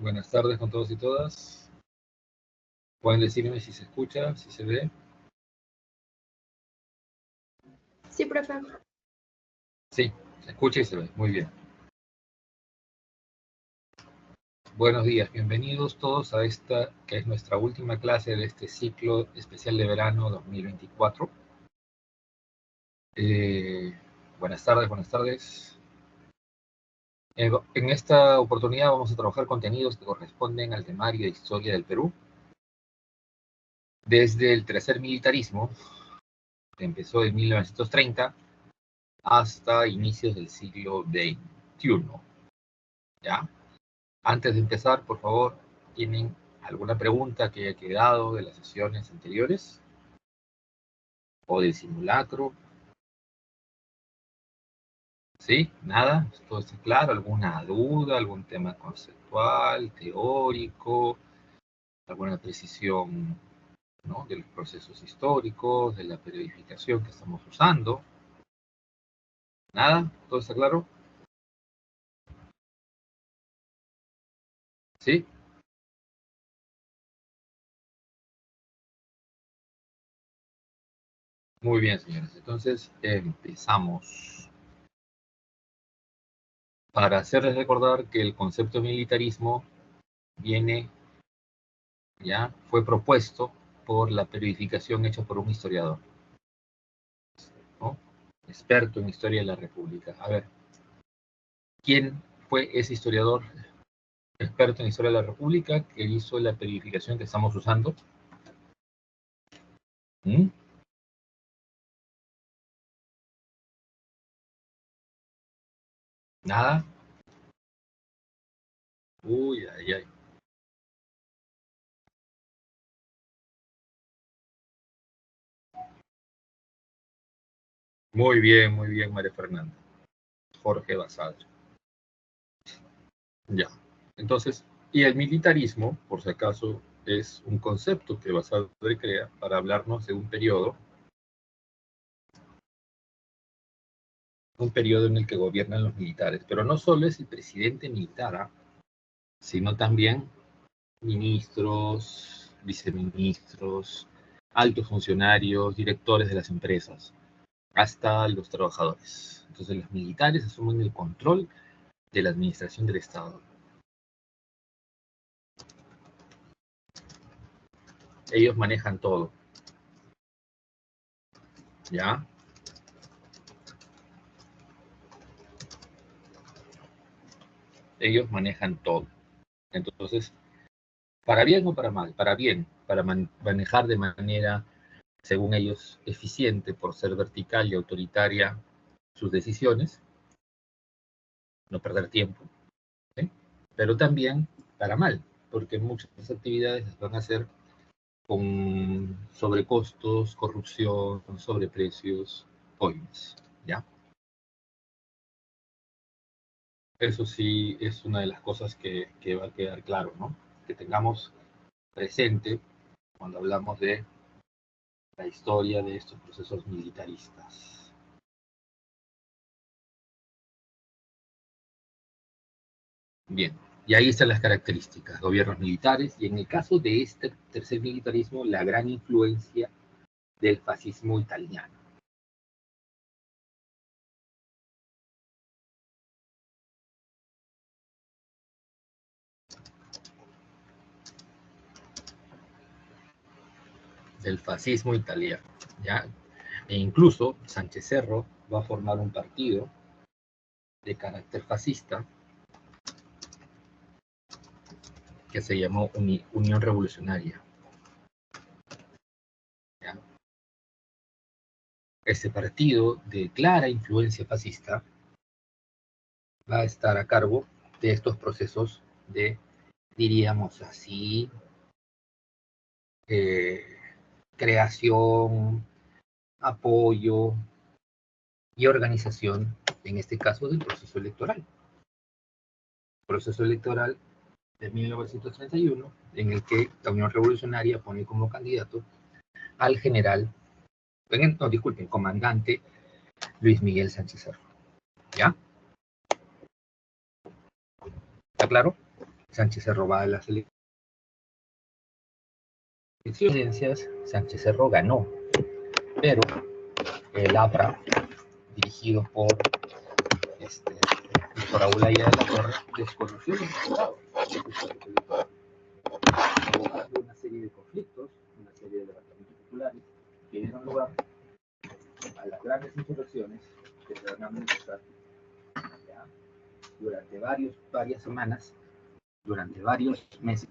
Buenas tardes con todos y todas. ¿Pueden decirme si se escucha, si se ve? Sí, profe. Sí, se escucha y se ve. Muy bien. Buenos días, bienvenidos todos a esta, que es nuestra última clase de este ciclo especial de verano 2024. Buenas tardes, buenas tardes. En esta oportunidad vamos a trabajar contenidos que corresponden al temario de Historia del Perú. Desde el tercer militarismo, que empezó en 1930, hasta inicios del siglo XXI. ¿Ya? Antes de empezar, por favor, ¿tienen alguna pregunta que haya quedado de las sesiones anteriores? ¿O del simulacro? ¿Sí? ¿Nada? ¿Todo está claro? ¿Alguna duda? ¿Algún tema conceptual, teórico? ¿Alguna precisión, ¿no?, de los procesos históricos, de la periodificación que estamos usando? ¿Nada? ¿Todo está claro? ¿Sí? Muy bien, señores. Entonces, empezamos. Para hacerles recordar que el concepto de militarismo fue propuesto por la periodificación hecha por un historiador, ¿no?, experto en historia de la República. A ver, ¿quién fue ese historiador experto en historia de la República que hizo la periodificación que estamos usando? ¿Nada? Uy, ay, ay. Muy bien, María Fernanda. Jorge Basadre. Ya. Entonces, y el militarismo, por si acaso, es un concepto que Basadre crea para hablarnos de un periodo en el que gobiernan los militares. Pero no solo es el presidente militar, sino también ministros, viceministros, altos funcionarios, directores de las empresas, hasta los trabajadores. Entonces los militares asumen el control de la administración del Estado. Ellos manejan todo. ¿Ya? Ellos manejan todo. Entonces, para bien o para mal, para bien, para manejar de manera, según ellos, eficiente por ser vertical y autoritaria sus decisiones, no perder tiempo, ¿sí? Pero también para mal, porque muchas actividades las van a hacer con sobrecostos, corrupción, con sobreprecios, coimas, ¿ya? Eso sí es una de las cosas que va a quedar claro, ¿no? Que tengamos presente cuando hablamos de la historia de estos procesos militaristas. Bien, y ahí están las características: gobiernos militares, y en el caso de este tercer militarismo, la gran influencia del fascismo italiano. Del fascismo italiano, ¿ya? E incluso Sánchez Cerro va a formar un partido de carácter fascista que se llamó Unión Revolucionaria, ¿ya? Este partido de clara influencia fascista va a estar a cargo de estos procesos de, diríamos así, creación, apoyo y organización, en este caso, del proceso electoral. Proceso electoral de 1931, en el que la Unión Revolucionaria pone como candidato al general, no, disculpen, comandante Luis Miguel Sánchez Cerro. ¿Ya? ¿Está claro? Sánchez Cerro va a las elecciones, Sánchez Cerro ganó, pero el APRA, dirigido por Víctor Aulaya de la Torre, desconoció los resultados, provocando una serie de conflictos, una serie de levantamientos populares que dieron lugar a las grandes insurrecciones que se van a manifestar durante varias semanas, durante varios meses.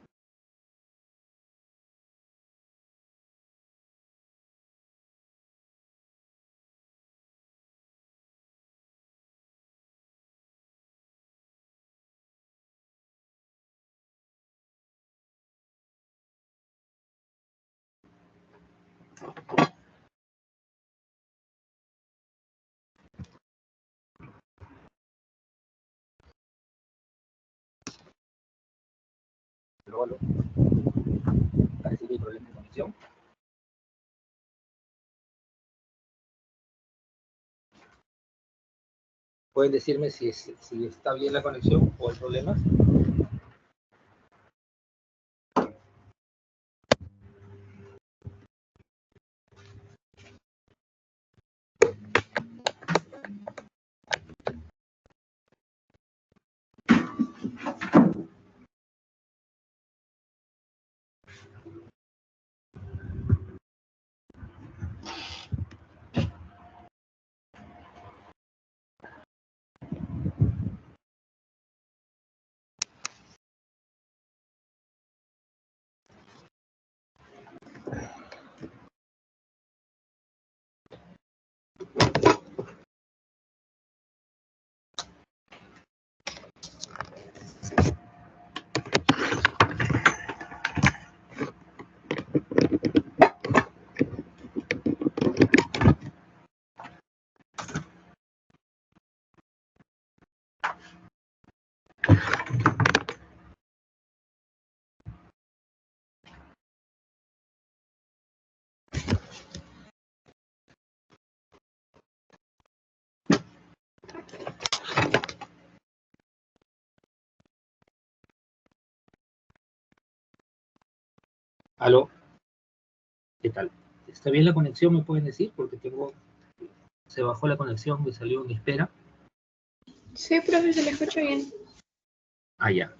Luego, parece que hay problemas de conexión. ¿Pueden decirme si está bien la conexión o hay problemas? ¿Aló? ¿Qué tal? ¿Está bien la conexión? ¿Me pueden decir? Porque se bajó la conexión, me salió en espera. Sí, profe, se le escucha bien. Ah, ya.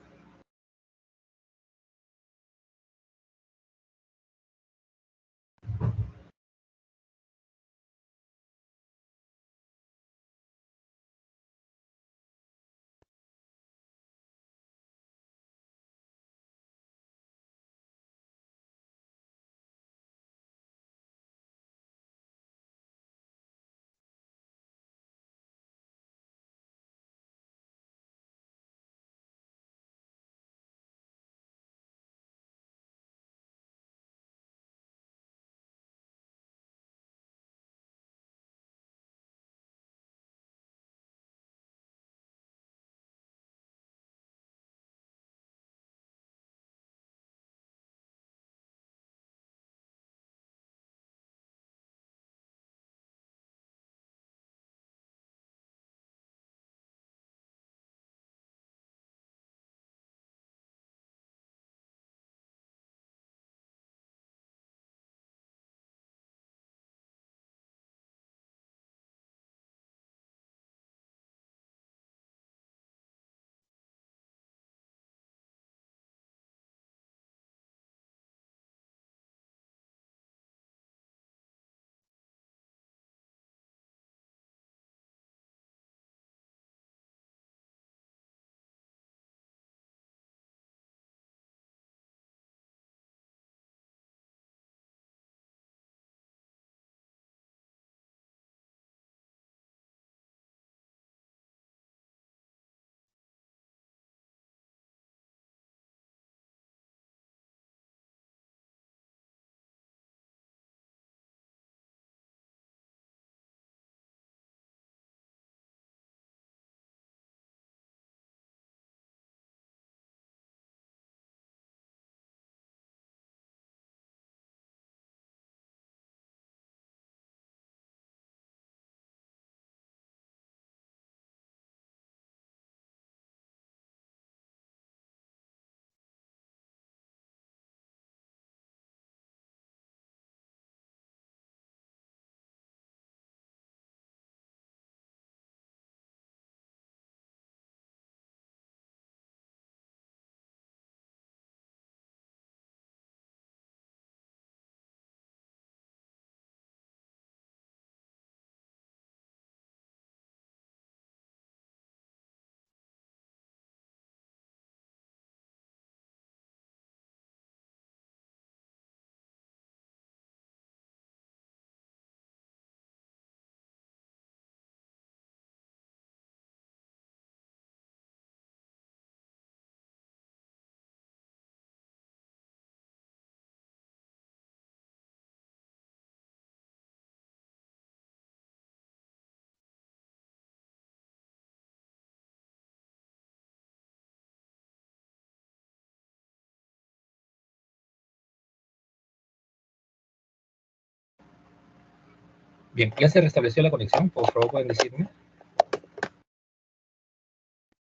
Bien, ¿ya se restableció la conexión? Por favor, pueden decirme.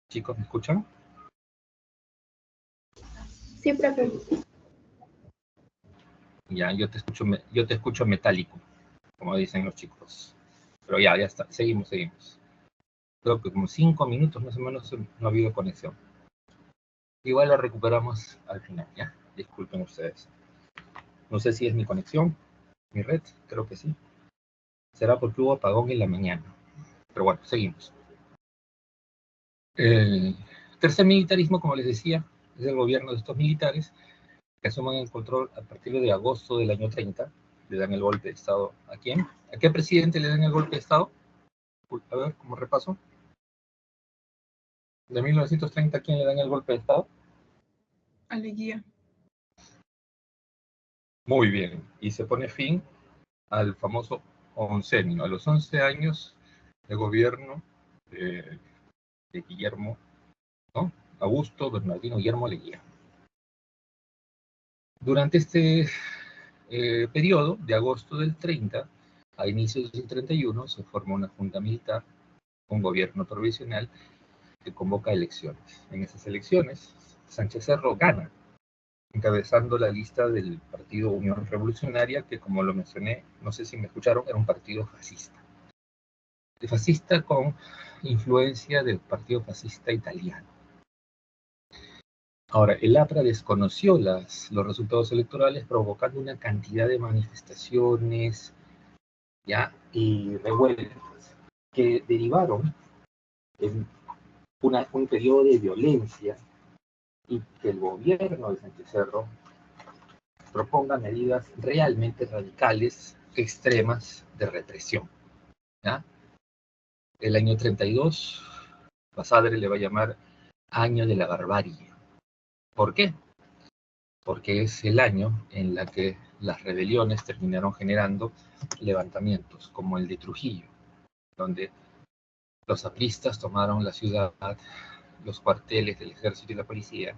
Chicos, ¿me escuchan? Sí, profe. Ya, yo te escucho metálico, como dicen los chicos. Pero ya está. Seguimos. Creo que como 5 minutos más o menos no ha habido conexión. Igual la recuperamos al final, ¿ya? Disculpen ustedes. No sé si es mi conexión, mi red, creo que sí. Será porque hubo apagón en la mañana. Pero bueno, seguimos. El tercer militarismo, como les decía, es el gobierno de estos militares que asumen el control a partir de agosto del año 30. Le dan el golpe de Estado. ¿A quién? ¿A qué presidente le dan el golpe de Estado? A ver, como repaso. De 1930, ¿a quién le dan el golpe de Estado? A Leguía. Muy bien. Y se pone fin al famoso oncenio, a los 11 años de gobierno de Guillermo, ¿no? Augusto Bernardino Guillermo Leguía. Durante este periodo, de agosto del 30 a inicios del 31, se forma una junta militar, un gobierno provisional que convoca elecciones. En esas elecciones, Sánchez Cerro gana, encabezando la lista del partido Unión Revolucionaria, que como lo mencioné, no sé si me escucharon, era un partido fascista. Fascista con influencia del partido fascista italiano. Ahora, el APRA desconoció los resultados electorales, provocando una cantidad de manifestaciones, ¿ya? Y revueltas que derivaron en un periodo de violencia y que el gobierno de Sánchez Cerro proponga medidas realmente radicales, extremas de represión, ¿ya? El año 32, Basadre le va a llamar año de la barbarie. ¿Por qué? Porque es el año en la que las rebeliones terminaron generando levantamientos, como el de Trujillo, donde los apristas tomaron la ciudad, los cuarteles del ejército y la policía,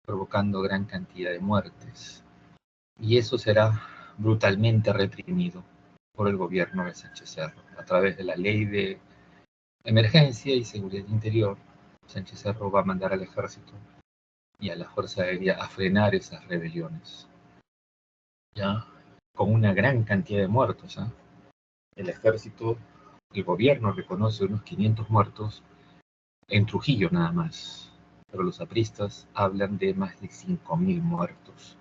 provocando gran cantidad de muertes. Y eso será brutalmente reprimido por el gobierno de Sánchez Cerro, a través de la ley de emergencia y seguridad interior. Sánchez Cerro va a mandar al ejército y a la Fuerza Aérea a frenar esas rebeliones, ya con una gran cantidad de muertos. El ejército, el gobierno reconoce unos 500 muertos en Trujillo nada más, pero los apristas hablan de más de 5.000 muertos.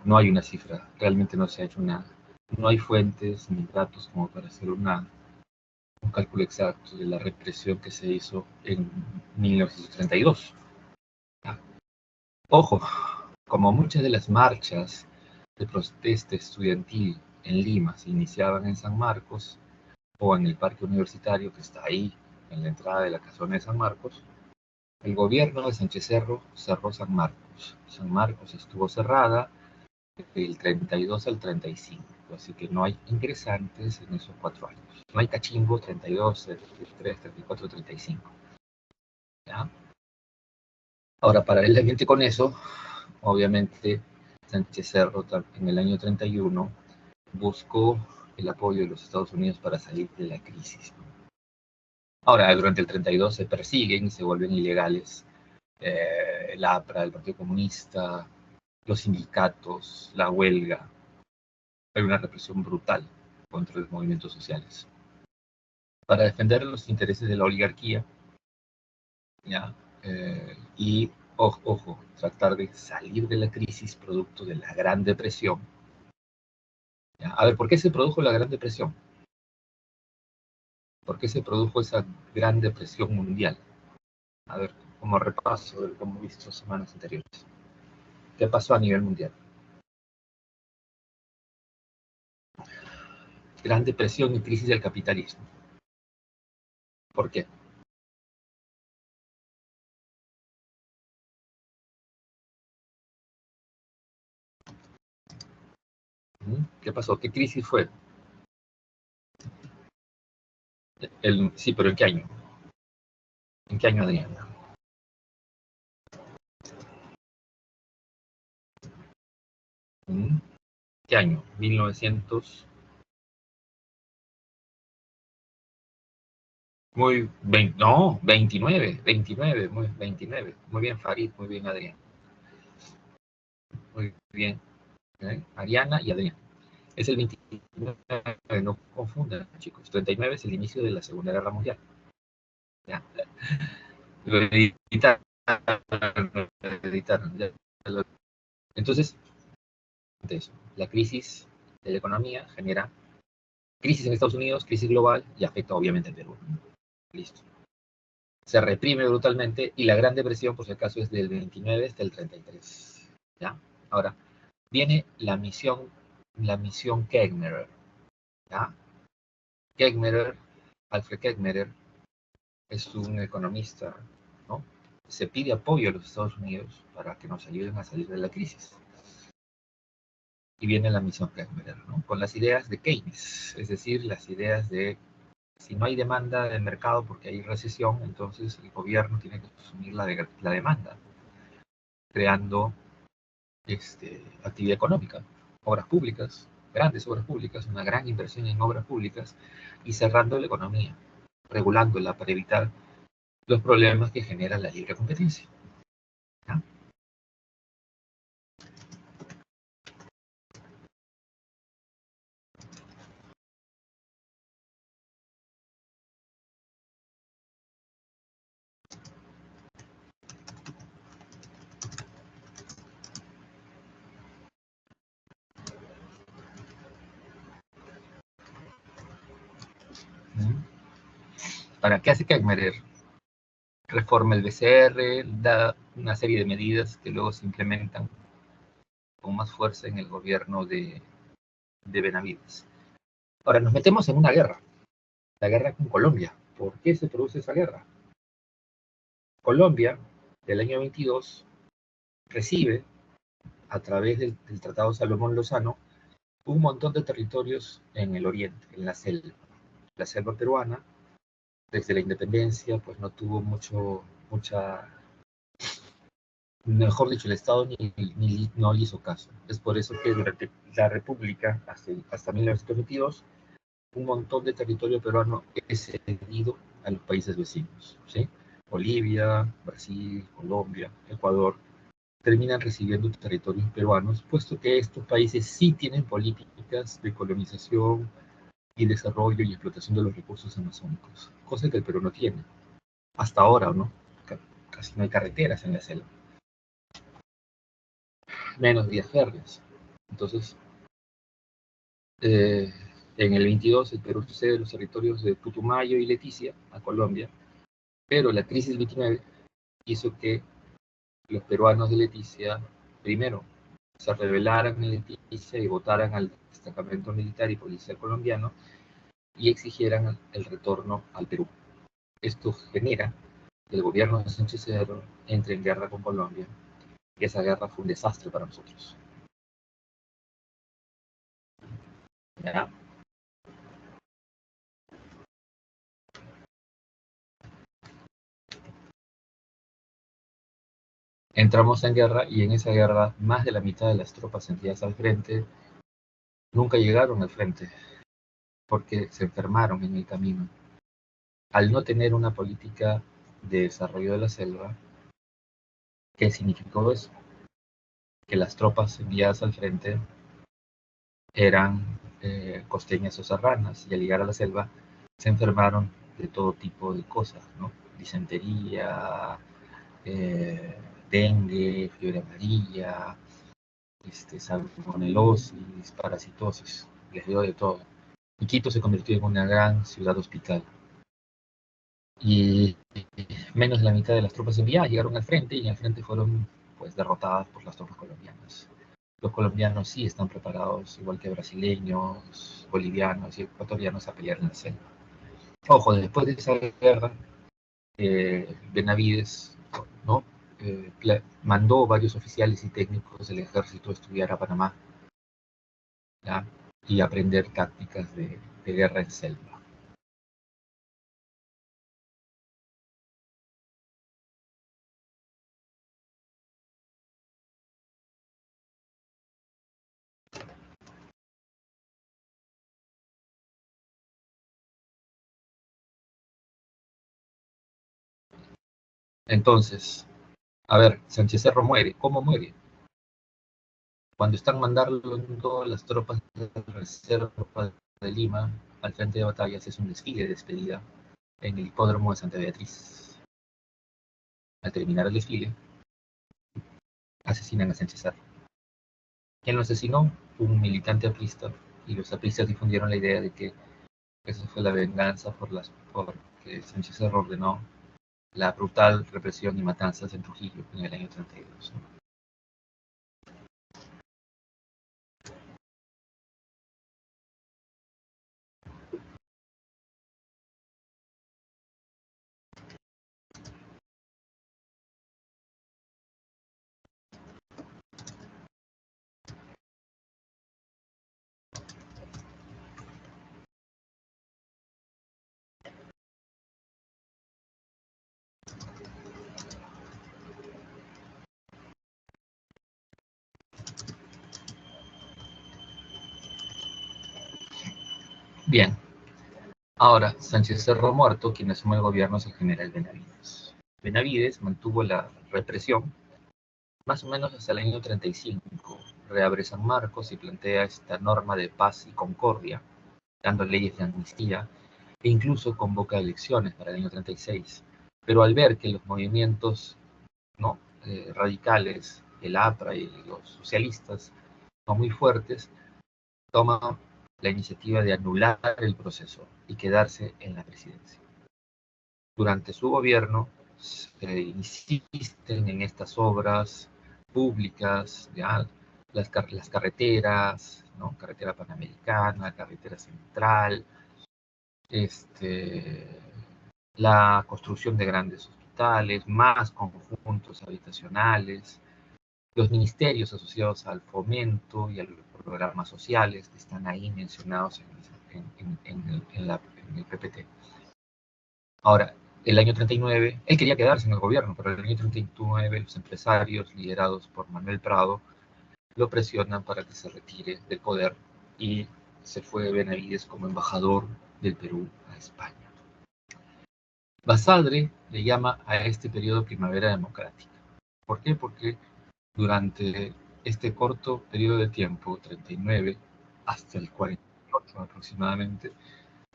No hay una cifra, realmente no se ha hecho no hay fuentes ni datos como para hacer un cálculo exacto de la represión que se hizo en 1932. Ojo, como muchas de las marchas de protesta estudiantil en Lima se iniciaban en San Marcos o en el parque universitario que está ahí, en la entrada de la casona de San Marcos, el gobierno de Sánchez Cerro cerró San Marcos. San Marcos estuvo cerrada del 32 al 35, así que no hay ingresantes en esos 4 años. No hay cachimbo 32, 33, 34, 35. ¿Ya? Ahora, paralelamente con eso, obviamente, Sánchez Cerro en el año 31 buscó el apoyo de los Estados Unidos para salir de la crisis. Ahora, durante el 32 se persiguen y se vuelven ilegales el APRA, el Partido Comunista, los sindicatos, la huelga. Hay una represión brutal contra los movimientos sociales. Para defender los intereses de la oligarquía, ¿ya? Y, ojo, tratar de salir de la crisis producto de la Gran Depresión. ¿Ya? A ver, ¿por qué se produjo la Gran Depresión? ¿Por qué se produjo esa Gran Depresión mundial? A ver, como repaso de lo que hemos visto semanas anteriores. ¿Qué pasó a nivel mundial? Gran Depresión y crisis del capitalismo. ¿Por qué? ¿Qué pasó? ¿Qué crisis fue? Sí, pero ¿en qué año? ¿En qué año, Adrián? ¿Qué año? 1900. No, 29, 29, 29. Muy bien, Farid, muy bien, Adrián. Muy bien, Ariana y Adrián. Es el 29, no confundan, chicos. 39 es el inicio de la Segunda Guerra Mundial. Ya. Lo editaron, ya. Entonces, la crisis de la economía genera crisis en Estados Unidos, crisis global y afecta obviamente al Perú. Listo. Se reprime brutalmente y la Gran Depresión, por si acaso, es del 29 hasta el 33. ¿Ya? Ahora, viene la misión Keckmeyer. ¿Ya? Keckmeyer, Alfred Keckmeyer, es un economista, ¿no? Se pide apoyo a los Estados Unidos para que nos ayuden a salir de la crisis. Y viene la misión Keckmeyer, ¿no? Con las ideas de Keynes, es decir, las ideas de si no hay demanda del mercado porque hay recesión, entonces el gobierno tiene que asumir la demanda, creando actividad económica, obras públicas, grandes obras públicas, una gran inversión en obras públicas y cerrando la economía, regulándola para evitar los problemas que genera la libre competencia. ¿Ya? ¿Para qué hace Keckmeyer? Reforma el BCR, da una serie de medidas que luego se implementan con más fuerza en el gobierno de Benavides. Ahora nos metemos en una guerra, la guerra con Colombia. ¿Por qué se produce esa guerra? Colombia, del año 22, recibe, a través del Tratado Salomón-Lozano, un montón de territorios en el oriente, en la selva. La selva peruana, desde la independencia, pues no tuvo mucha, mejor dicho, el Estado no le hizo caso. Es por eso que durante la República, hasta 1922, un montón de territorio peruano es cedido a los países vecinos, ¿sí? Bolivia, Brasil, Colombia, Ecuador, terminan recibiendo territorios peruanos, puesto que estos países sí tienen políticas de colonización y desarrollo y explotación de los recursos amazónicos, cosa que el Perú no tiene. Hasta ahora, ¿no? Casi no hay carreteras en la selva, menos vías férreas. Entonces, en el 22 el Perú cede los territorios de Putumayo y Leticia a Colombia, pero la crisis del 29 hizo que los peruanos de Leticia, primero, se rebelaran en Leticia y votaran al destacamento militar y policial colombiano y exigieran el retorno al Perú. Esto genera que el gobierno de Sánchez Cerro entre en guerra con Colombia, y esa guerra fue un desastre para nosotros. ¿Ya? Entramos en guerra y en esa guerra más de la mitad de las tropas enviadas al frente nunca llegaron al frente porque se enfermaron en el camino. Al no tener una política de desarrollo de la selva, ¿qué significó eso? Que las tropas enviadas al frente eran costeñas o serranas y al llegar a la selva se enfermaron de todo tipo de cosas, ¿no? Disentería, dengue, fiebre amarilla, salmonelosis, parasitosis, les dio de todo. Y Quito se convirtió en una gran ciudad hospital. Y menos de la mitad de las tropas enviadas llegaron al frente y en el frente fueron pues derrotadas por las tropas colombianas. Los colombianos sí están preparados, igual que brasileños, bolivianos y ecuatorianos, a pelear en la selva. Ojo, después de esa guerra, Benavides, ¿no? Mandó varios oficiales y técnicos del ejército a estudiar a Panamá, ¿ya? Y aprender tácticas de guerra en selva. Entonces, a ver, Sánchez Cerro muere. ¿Cómo muere? Cuando están mandando las tropas de reserva de Lima al frente de batallas, es un desfile de despedida en el hipódromo de Santa Beatriz. Al terminar el desfile, asesinan a Sánchez Cerro. ¿Quién lo asesinó? Un militante aprista, y los apristas difundieron la idea de que esa fue la venganza porque Sánchez Cerro ordenó la brutal represión y matanzas en Trujillo en el año 32. Bien, ahora Sánchez Cerro muerto, quien asume el gobierno es el general Benavides. Benavides mantuvo la represión más o menos hasta el año 35. Reabre San Marcos y plantea esta norma de paz y concordia, dando leyes de amnistía, e incluso convoca elecciones para el año 36. Pero al ver que los movimientos, ¿no?, radicales, el APRA y los socialistas, son muy fuertes, toma la iniciativa de anular el proceso y quedarse en la presidencia. Durante su gobierno se insisten en estas obras públicas, ¿ya?, las carreteras, ¿no?, carretera panamericana, carretera central, la construcción de grandes hospitales, más conjuntos habitacionales, los ministerios asociados al fomento y a los programas sociales que están ahí mencionados en el PPT. Ahora, el año 39, él quería quedarse en el gobierno, pero en el año 39 los empresarios liderados por Manuel Prado lo presionan para que se retire del poder y se fue Benavides como embajador del Perú a España. Basadre le llama a este periodo primavera democrática. ¿Por qué? Porque durante este corto periodo de tiempo, 39 hasta el 48 aproximadamente,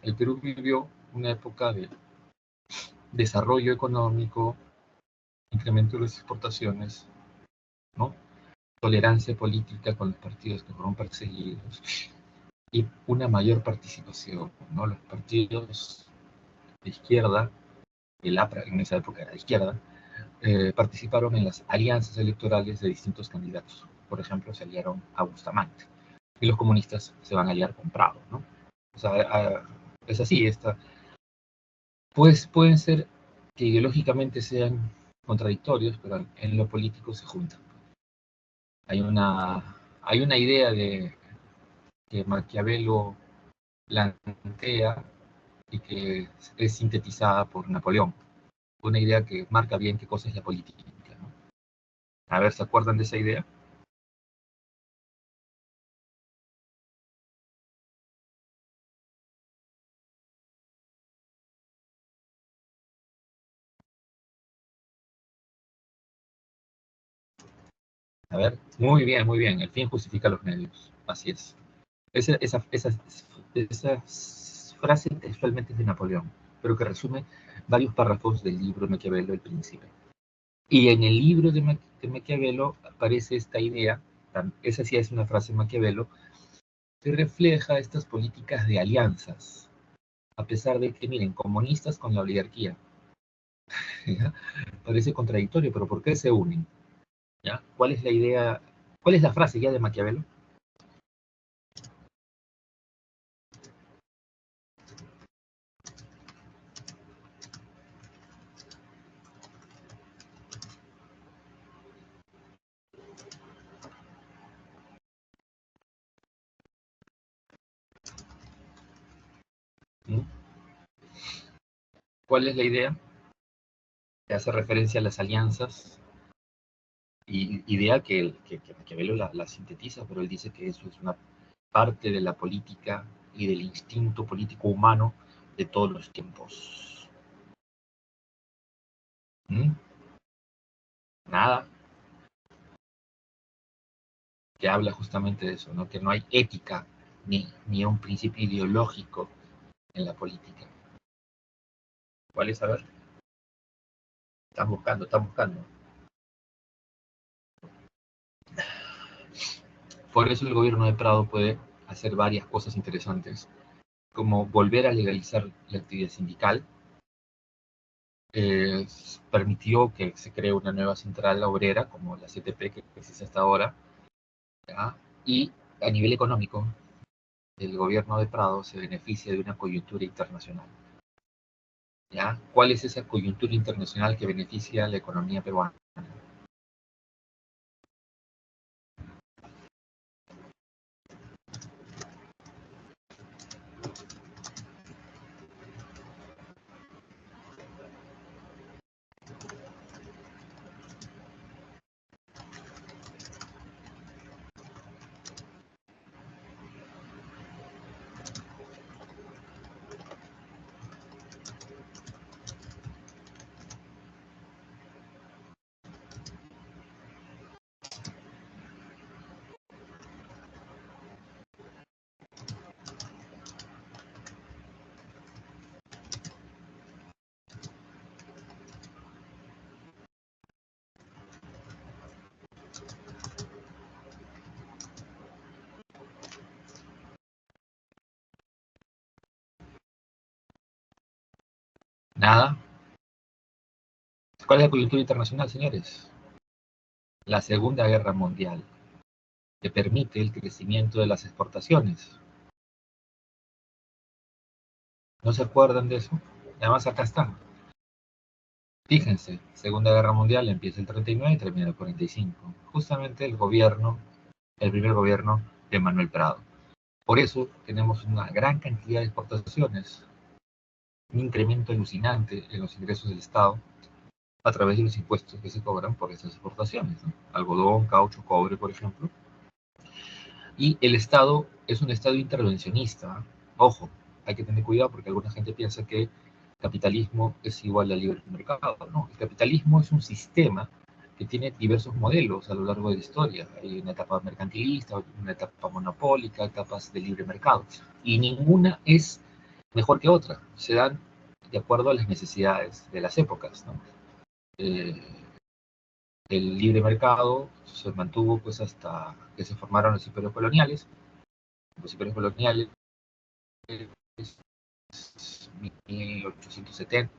el Perú vivió una época de desarrollo económico, incremento de las exportaciones, ¿no?, tolerancia política con los partidos que fueron perseguidos y una mayor participación, ¿no? Los partidos de izquierda, el APRA en esa época era de izquierda, participaron en las alianzas electorales de distintos candidatos. Por ejemplo, se aliaron a Bustamante. Y los comunistas se van a aliar con Prado, ¿no? O sea, es así. Pues pueden ser que ideológicamente sean contradictorios, pero en lo político se juntan. Hay una idea que Maquiavelo plantea y que es sintetizada por Napoleón. Una idea que marca bien qué cosa es la política, ¿no? A ver, ¿se acuerdan de esa idea? A ver, muy bien, muy bien. El fin justifica los medios. Así es. Esa frase textualmente es de Napoleón, pero que resume varios párrafos del libro de Maquiavelo, El Príncipe. Y en el libro de Maquiavelo aparece esta idea, esa sí es una frase de Maquiavelo, que refleja estas políticas de alianzas, a pesar de que, miren, comunistas con la oligarquía. ¿Ya? Parece contradictorio, pero ¿por qué se unen? ¿Ya? ¿Cuál es la idea? ¿Cuál es la frase ya de Maquiavelo? ¿Mm? ¿Cuál es la idea? Que hace referencia a las alianzas, y idea que Maquiavelo la sintetiza, pero él dice que eso es una parte de la política y del instinto político humano de todos los tiempos. ¿Mm? Nada. Que habla justamente de eso, ¿no? Que no hay ética ni un principio ideológico en la política. ¿Cuál es? A ver. Están buscando, están buscando. Por eso el gobierno de Prado puede hacer varias cosas interesantes, como volver a legalizar la actividad sindical, permitió que se cree una nueva central obrera, como la CTP que existe hasta ahora, ¿ya? Y a nivel económico, el gobierno de Prado se beneficia de una coyuntura internacional. ¿Ya? ¿Cuál es esa coyuntura internacional que beneficia a la economía peruana? Nada. ¿Cuál es la coyuntura internacional, señores? La Segunda Guerra Mundial, que permite el crecimiento de las exportaciones. ¿No se acuerdan de eso? Además, acá está. Fíjense, Segunda Guerra Mundial empieza el 39 y termina el 45. Justamente el primer gobierno de Manuel Prado. Por eso tenemos una gran cantidad de exportaciones, un incremento alucinante en los ingresos del Estado a través de los impuestos que se cobran por esas exportaciones, ¿no? Algodón, caucho, cobre, por ejemplo. Y el Estado es un Estado intervencionista. Ojo, hay que tener cuidado porque alguna gente piensa que capitalismo es igual al libre mercado. No, el capitalismo es un sistema que tiene diversos modelos a lo largo de la historia. Hay una etapa mercantilista, una etapa monopólica, etapas de libre mercado. Y ninguna es mejor que otra. Se dan de acuerdo a las necesidades de las épocas, ¿no? El libre mercado se mantuvo pues hasta que se formaron los imperios coloniales. Los imperios coloniales 1870,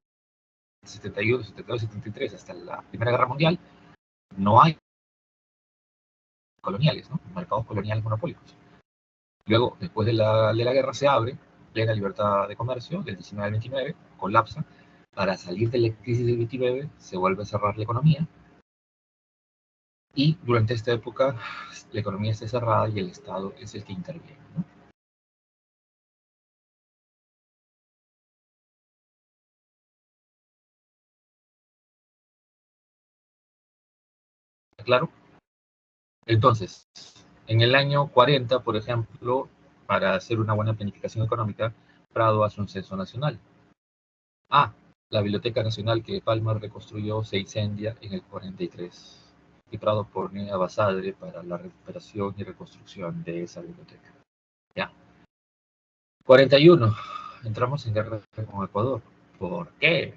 71, 72, 73, hasta la Primera Guerra Mundial, no hay coloniales, ¿no? Mercados coloniales monopólicos. Luego, después de la guerra, se abre plena libertad de comercio, del 19 al 29, colapsa. Para salir de la crisis del 29, se vuelve a cerrar la economía. Y durante esta época, la economía está cerrada y el Estado es el que interviene, ¿no? ¿Claro? Entonces, en el año 40, por ejemplo, para hacer una buena planificación económica, Prado hace un censo nacional. La Biblioteca Nacional que Palma reconstruyó se incendia en el 43 y Prado pone a Basadre para la recuperación y reconstrucción de esa biblioteca. Ya. 41. Entramos en guerra con Ecuador. ¿Por qué?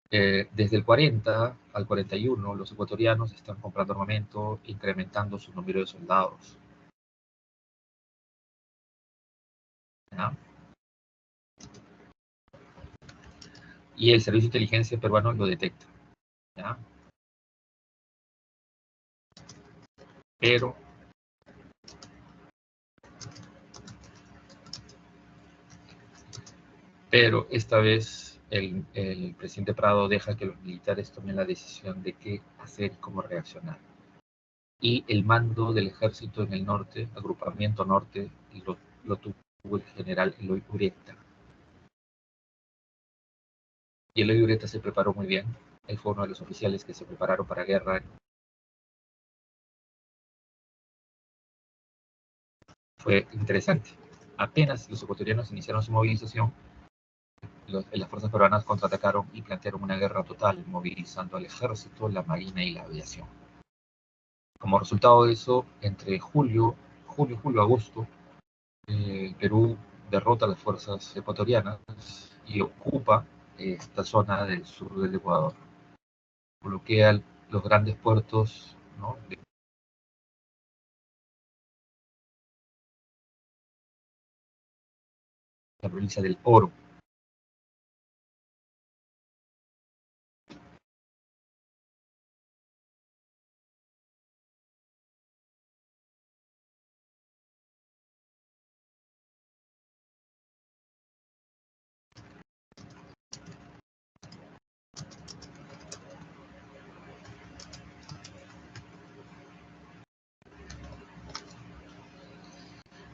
Desde el 40 al 41, los ecuatorianos están comprando armamento, incrementando su número de soldados. ¿Ya? Y el servicio de inteligencia peruano lo detecta. ¿Ya? Pero esta vez el presidente Prado deja que los militares tomen la decisión de qué hacer y cómo reaccionar. Y el mando del ejército en el norte, agrupamiento norte, lo tuvo el general Eloy Ureta. Y Eloy Ureta se preparó muy bien. Él fue uno de los oficiales que se prepararon para guerra. Fue interesante. Apenas los ecuatorianos iniciaron su movilización, las fuerzas peruanas contraatacaron y plantearon una guerra total, movilizando al ejército, la marina y la aviación. Como resultado de eso, entre julio, agosto, Perú derrota a las fuerzas ecuatorianas y ocupa esta zona del sur del Ecuador. Bloquea los grandes puertos, ¿no?, de la provincia del Oro.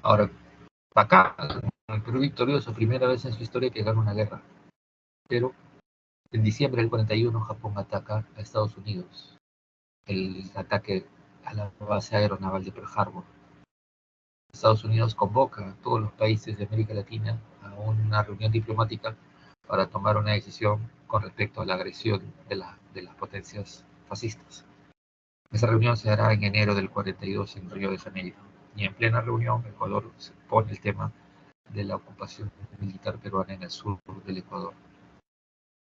Ahora, acá, el Perú victorioso, primera vez en su historia que gana una guerra. Pero en diciembre del 41 Japón ataca a Estados Unidos. El ataque a la base aeronaval de Pearl Harbor. Estados Unidos convoca a todos los países de América Latina a una reunión diplomática para tomar una decisión con respecto a la agresión de las potencias fascistas. Esa reunión se hará en enero del 42 en Río de Janeiro. Y en plena reunión, Ecuador se pone el tema de la ocupación militar peruana en el sur del Ecuador.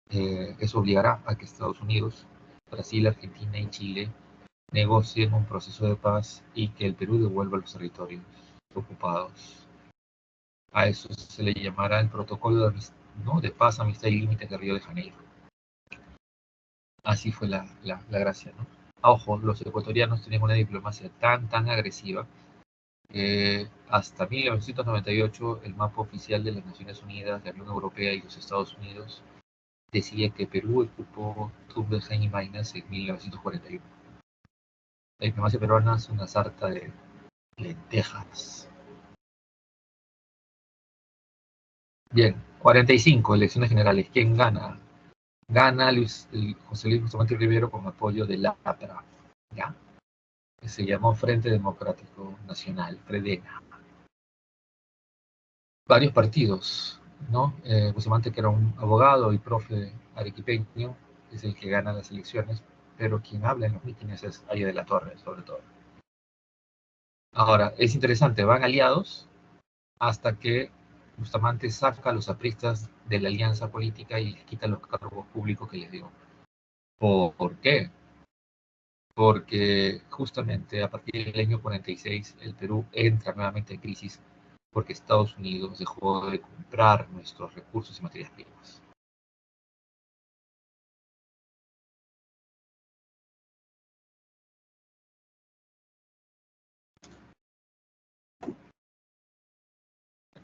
Eso obligará a que Estados Unidos, Brasil, Argentina y Chile negocien un proceso de paz y que el Perú devuelva los territorios ocupados. A eso se le llamará el protocolo de paz, amistad y límites de Río de Janeiro. Así fue la gracia, ¿no? Ojo, los ecuatorianos tenían una diplomacia tan agresiva que hasta 1998 el mapa oficial de las Naciones Unidas, la Unión Europea y los Estados Unidos decía que Perú ocupó Tumbes y Maynas en 1941. La diplomacia peruana es una sarta de lentejas. Bien, 45, elecciones generales. ¿Quién gana? Gana José Luis Bustamante Rivero con apoyo de la APRA, ¿ya? Que se llamó Frente Democrático Nacional, FREDENA. Varios partidos, ¿no? Bustamante, que era un abogado y profe arequipeño, es el que gana las elecciones, pero quien habla en los mítines es Aida de la Torre, sobre todo. Ahora, es interesante, van aliados hasta que Bustamante saca a los apristas de la alianza política y les quita los cargos públicos que les dio. ¿Por qué? Porque justamente a partir del año 46 el Perú entra nuevamente en crisis porque Estados Unidos dejó de comprar nuestros recursos y materias primas.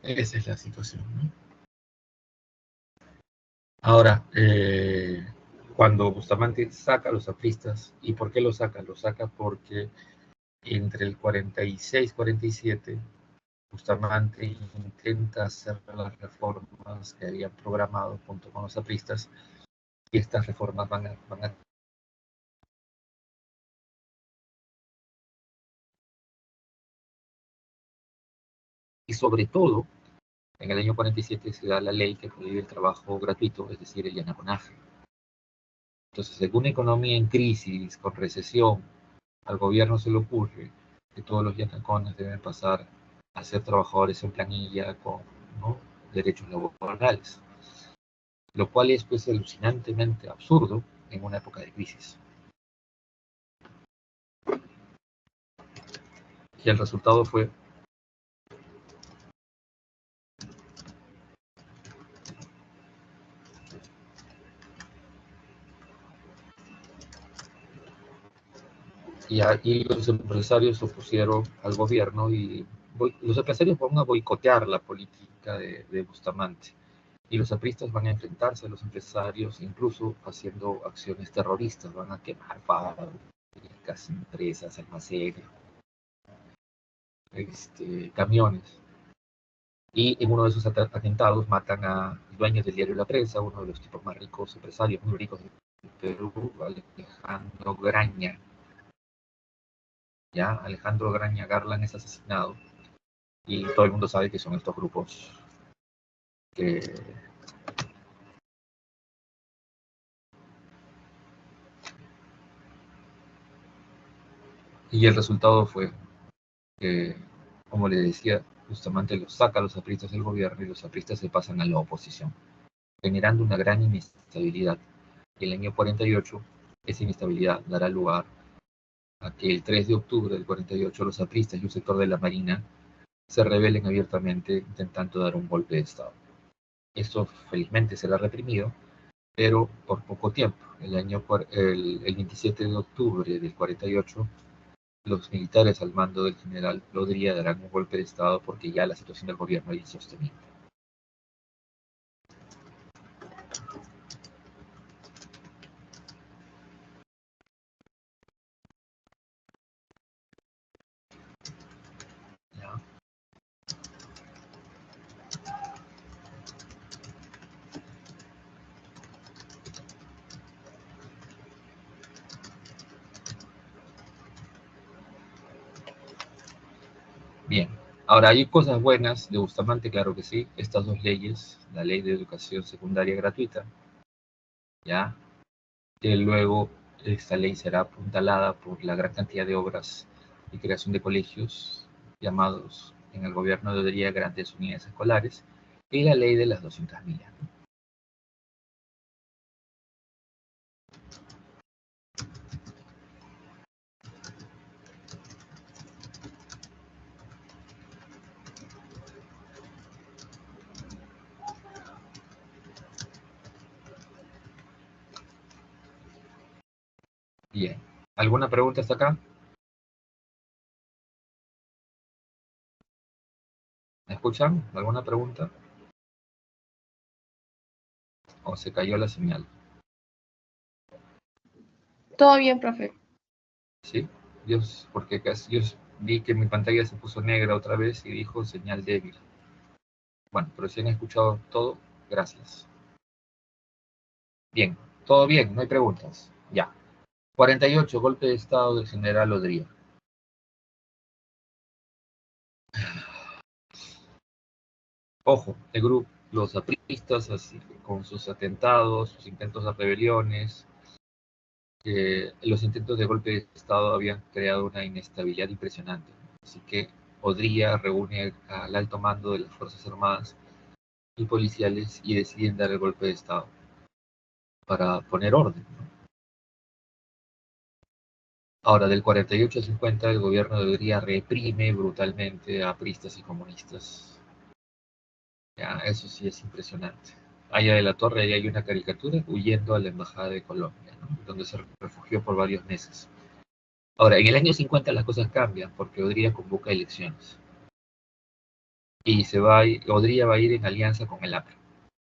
Esa es la situación, ¿no? Ahora, cuando Bustamante saca a los apristas, ¿y por qué los saca? Los saca porque entre el 46 y 47 Bustamante intenta hacer las reformas que habían programado junto con los apristas, y estas reformas van a y sobre todo, en el año 47 se da la ley que prohíbe el trabajo gratuito, es decir, el yanaconaje. Entonces, según una economía en crisis, con recesión, al gobierno se le ocurre que todos los yanacones deben pasar a ser trabajadores en planilla con, ¿no?, derechos laborales, lo cual es pues alucinantemente absurdo en una época de crisis. Y el resultado fue y ahí los empresarios se opusieron al gobierno y los empresarios van a boicotear la política de Bustamante. Y los apristas van a enfrentarse a los empresarios, incluso haciendo acciones terroristas, van a quemar fábricas, empresas, almacenes, camiones. Y en uno de esos atentados matan a dueños del diario La Prensa, uno de los tipos más ricos, empresarios muy ricos de Perú, Alejandro Graña. Ya, Alejandro Graña Garland es asesinado y todo el mundo sabe que son estos grupos que Y el resultado fue que, como le decía, Bustamante los saca a los apristas del gobierno y los apristas se pasan a la oposición, generando una gran inestabilidad. Y el año 48, esa inestabilidad dará lugar a que el 3 de octubre del 48 los apristas y un sector de la Marina se rebelen abiertamente intentando dar un golpe de Estado. Esto felizmente será reprimido, pero por poco tiempo. El 27 de octubre del 48, los militares al mando del general Lodría darán un golpe de Estado porque ya la situación del gobierno es insostenible. ¿Ya? Bien, ahora hay cosas buenas de Bustamante, claro que sí. Estas dos leyes, la ley de educación secundaria gratuita, ya, que luego esta ley será apuntalada por la gran cantidad de obras y creación de colegios llamados en el gobierno de Odría grandes unidades escolares, y la ley de las 200 millas. Bien, ¿alguna pregunta hasta acá? ¿Me escuchan? ¿Alguna pregunta? ¿O se cayó la señal? Todo bien, profe. ¿Sí? Porque yo vi que mi pantalla se puso negra otra vez y dijo señal débil. Bueno, pero si han escuchado todo, gracias. Bien, todo bien, no hay preguntas. Ya. 48, golpe de estado del general Odría. Ojo, el grupo, los apristas, así, con sus atentados, sus intentos de rebeliones, los intentos de golpe de estado habían creado una inestabilidad impresionante. Así que Odría reúne al alto mando de las Fuerzas Armadas y policiales y deciden dar el golpe de estado para poner orden, ¿no? Ahora, del 48 al 50, el gobierno de Odría reprime brutalmente a apristas y comunistas. Ya, eso sí es impresionante. Allá de la torre ahí hay una caricatura huyendo a la embajada de Colombia, ¿no? Donde se refugió por varios meses. Ahora, en el año 50 las cosas cambian porque Odría convoca elecciones. Y Odría va a ir en alianza con el APRA.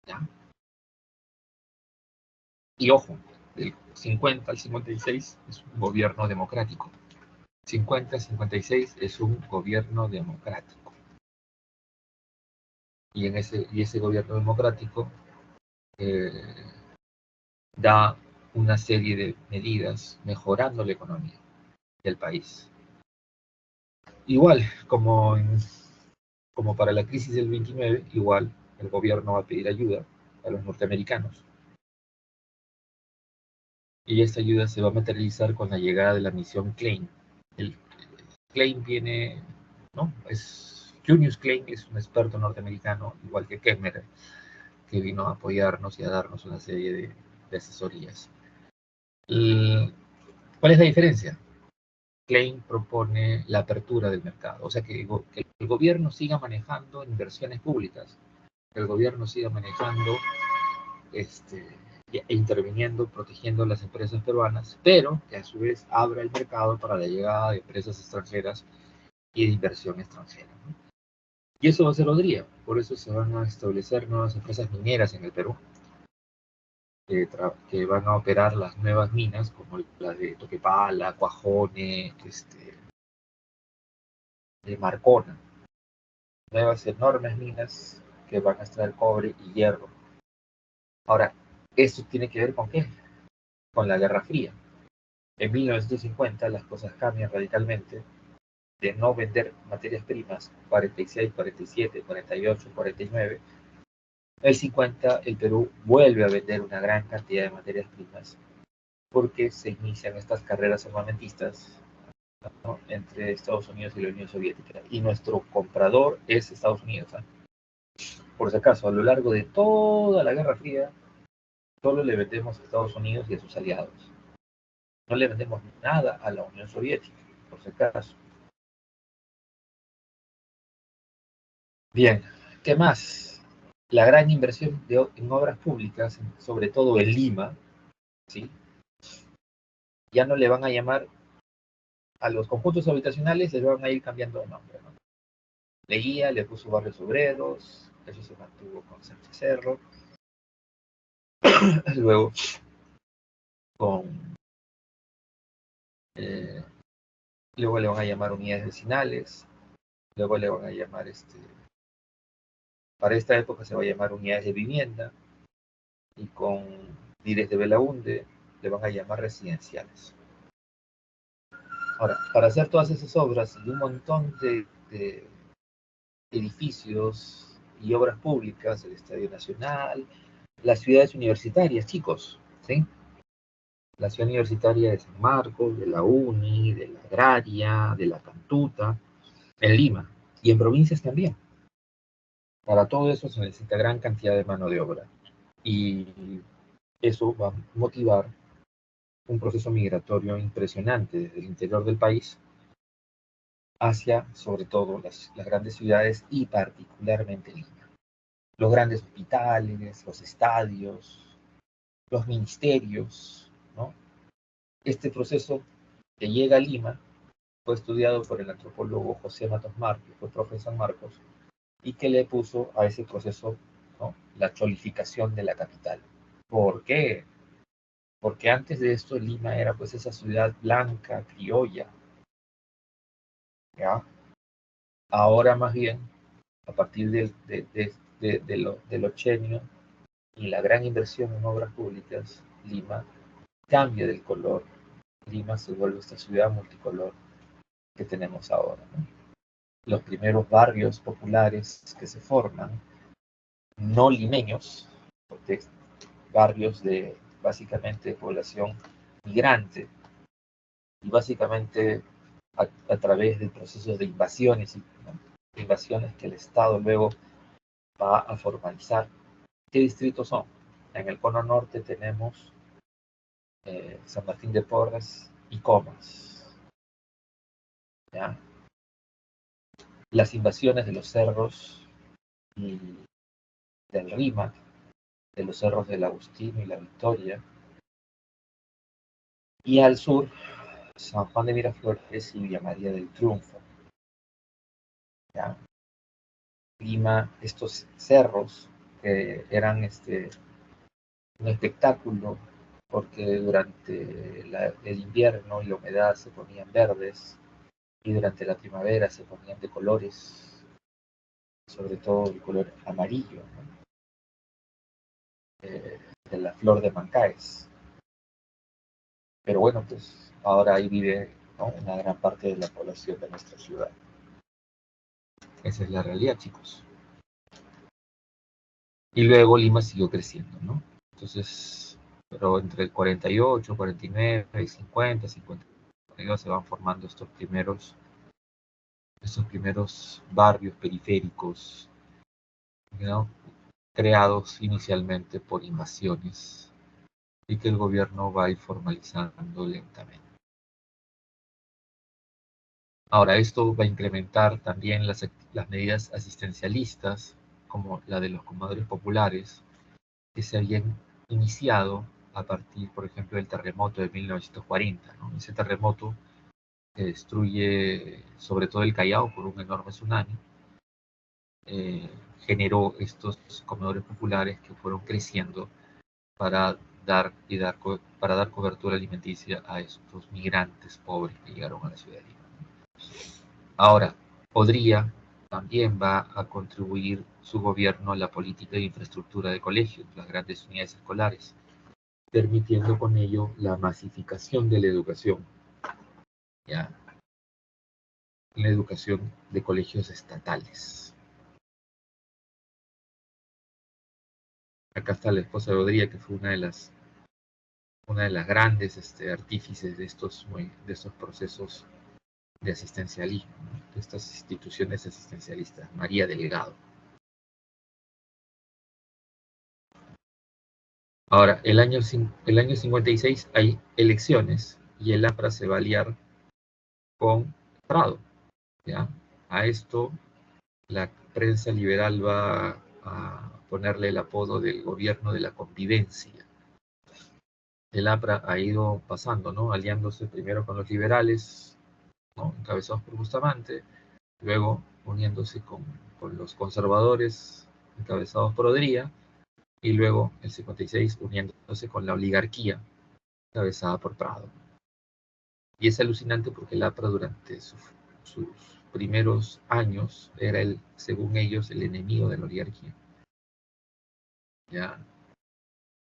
¿Ya? Y ojo, del 50 al 56 es un gobierno democrático. 50-56 es un gobierno democrático. Y ese gobierno democrático eh, da una serie de medidas mejorando la economía del país. Igual, como para la crisis del 29, igual el gobierno va a pedir ayuda a los norteamericanos. Y esta ayuda se va a materializar con la llegada de la misión Klein. El Klein viene, ¿no? Junius Klein es un experto norteamericano, igual que Kemmerer, que vino a apoyarnos y a darnos una serie de asesorías. ¿Cuál es la diferencia? Klein propone la apertura del mercado, o sea, que el gobierno siga manejando inversiones públicas, que el gobierno siga manejando, e interviniendo, protegiendo las empresas peruanas, pero que a su vez abra el mercado para la llegada de empresas extranjeras y de inversión extranjera, ¿no? Y eso va a ser Odría, por eso se van a establecer nuevas empresas mineras en el Perú, que van a operar las nuevas minas, como las de Toquepala, Cuajone, de Marcona, nuevas enormes minas que van a extraer cobre y hierro. Ahora, ¿esto tiene que ver con qué? Con la Guerra Fría. En 1950 las cosas cambian radicalmente de no vender materias primas 46, 47, 48, 49. En el 50 el Perú vuelve a vender una gran cantidad de materias primas porque se inician estas carreras armamentistas ¿no?, entre Estados Unidos y la Unión Soviética. Y nuestro comprador es Estados Unidos, ¿eh? Por si acaso, a lo largo de toda la Guerra Fría, solo le vendemos a Estados Unidos y a sus aliados. No le vendemos nada a la Unión Soviética, por si acaso. Bien, ¿qué más? La gran inversión en obras públicas, sobre todo en Lima, ¿sí? Ya no le van a llamar a los conjuntos habitacionales, les van a ir cambiando de nombre, ¿no? Leguía le puso Barrios Obreros, eso se mantuvo con Sánchez Cerro. Luego, con, eh, luego le van a llamar unidades vecinales, luego le van a llamar, para esta época se va a llamar unidades de vivienda, y con Dires de Belaunde le van a llamar residenciales. Ahora, para hacer todas esas obras y un montón de edificios y obras públicas, el Estadio Nacional, las ciudades universitarias, chicos, ¿sí? La ciudad universitaria de San Marcos, de la UNI, de la Agraria, de la Cantuta, en Lima y en provincias también. Para todo eso se necesita gran cantidad de mano de obra y eso va a motivar un proceso migratorio impresionante desde el interior del país hacia, sobre todo, las grandes ciudades y particularmente Lima. Los grandes hospitales, los estadios, los ministerios, ¿no? Este proceso que llega a Lima fue estudiado por el antropólogo José Matos Mar, que fue profe en San Marcos, y que le puso a ese proceso, ¿no?, la cholificación de la capital. ¿Por qué? Porque antes de esto Lima era pues esa ciudad blanca, criolla, ¿ya? Ahora más bien, a partir del ochenio y la gran inversión en obras públicas, Lima cambia del color. Lima se vuelve esta ciudad multicolor que tenemos ahora, ¿no? Los primeros barrios populares que se forman, no limeños, porque barrios de básicamente población migrante, y básicamente a través de procesos de invasiones, ¿no?, invasiones que el Estado luego va a formalizar. ¿Qué distritos son? En el cono norte tenemos San Martín de Porres y Comas, ¿ya? Las invasiones de los cerros y del Rímac, de los cerros del Agustino y la Victoria, y al sur, San Juan de Miraflores y Villa María del Triunfo, ¿ya? Lima, estos cerros que eran un espectáculo, porque durante el invierno y la humedad se ponían verdes, y durante la primavera se ponían de colores, sobre todo el color amarillo, ¿no?, de la flor de Mancaes. Pero bueno, pues ahora ahí vive, ¿no?, una gran parte de la población de nuestra ciudad. Esa es la realidad, chicos. Y luego Lima siguió creciendo, ¿no? Entonces, pero entre el 48, 49, 50, 52 se van formando estos primeros barrios periféricos, ¿no?, creados inicialmente por invasiones y que el gobierno va a ir formalizando lentamente. Ahora, esto va a incrementar también las medidas asistencialistas, como la de los comedores populares, que se habían iniciado a partir, por ejemplo, del terremoto de 1940, ¿no? Ese terremoto que destruye sobre todo el Callao por un enorme tsunami, generó estos comedores populares que fueron creciendo para para dar cobertura alimenticia a estos migrantes pobres que llegaron a la ciudad de Lima. Ahora, también va a contribuir su gobierno a la política de infraestructura de colegios, las grandes unidades escolares, permitiendo con ello la masificación de la educación, ¿ya?, la educación de colegios estatales. Acá está la esposa de Odría, que fue una de las grandes artífices de estos procesos de asistencialismo, ¿no? De estas instituciones asistencialistas, María Delgado. Ahora, el año 56 hay elecciones y el APRA se va a aliar con Prado, ¿ya? A esto la prensa liberal va a ponerle el apodo del gobierno de la convivencia. El APRA ha ido pasando, ¿no? Aliándose primero con los liberales, ¿no? Encabezados por Bustamante, luego uniéndose con los conservadores, encabezados por Odría, y luego, el 56, uniéndose con la oligarquía, encabezada por Prado. Y es alucinante porque el APRA durante sus primeros años era, según ellos, el enemigo de la oligarquía. ¿Ya?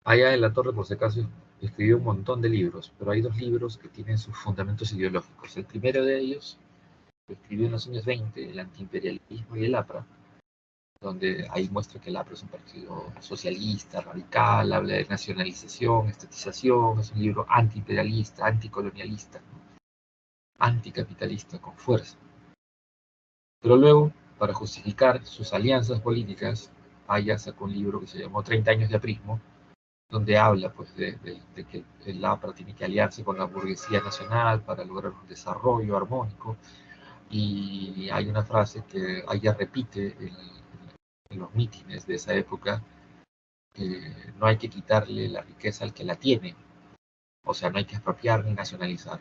Allá de la Torre, por si acaso, escribió un montón de libros, pero hay dos libros que tienen sus fundamentos ideológicos. El primero de ellos, que escribió en los años 20, El antiimperialismo y el APRA, donde ahí muestra que el APRA es un partido socialista, radical, habla de nacionalización, estatización, es un libro antiimperialista, anticolonialista, ¿no? Anticapitalista, con fuerza. Pero luego, para justificar sus alianzas políticas, Aya sacó un libro que se llamó 30 años de aprismo, donde habla pues, de que el APRA tiene que aliarse con la burguesía nacional para lograr un desarrollo armónico. Y hay una frase que Aya repite en los mítines de esa época, que no hay que quitarle la riqueza al que la tiene, o sea, no hay que expropiar ni nacionalizar.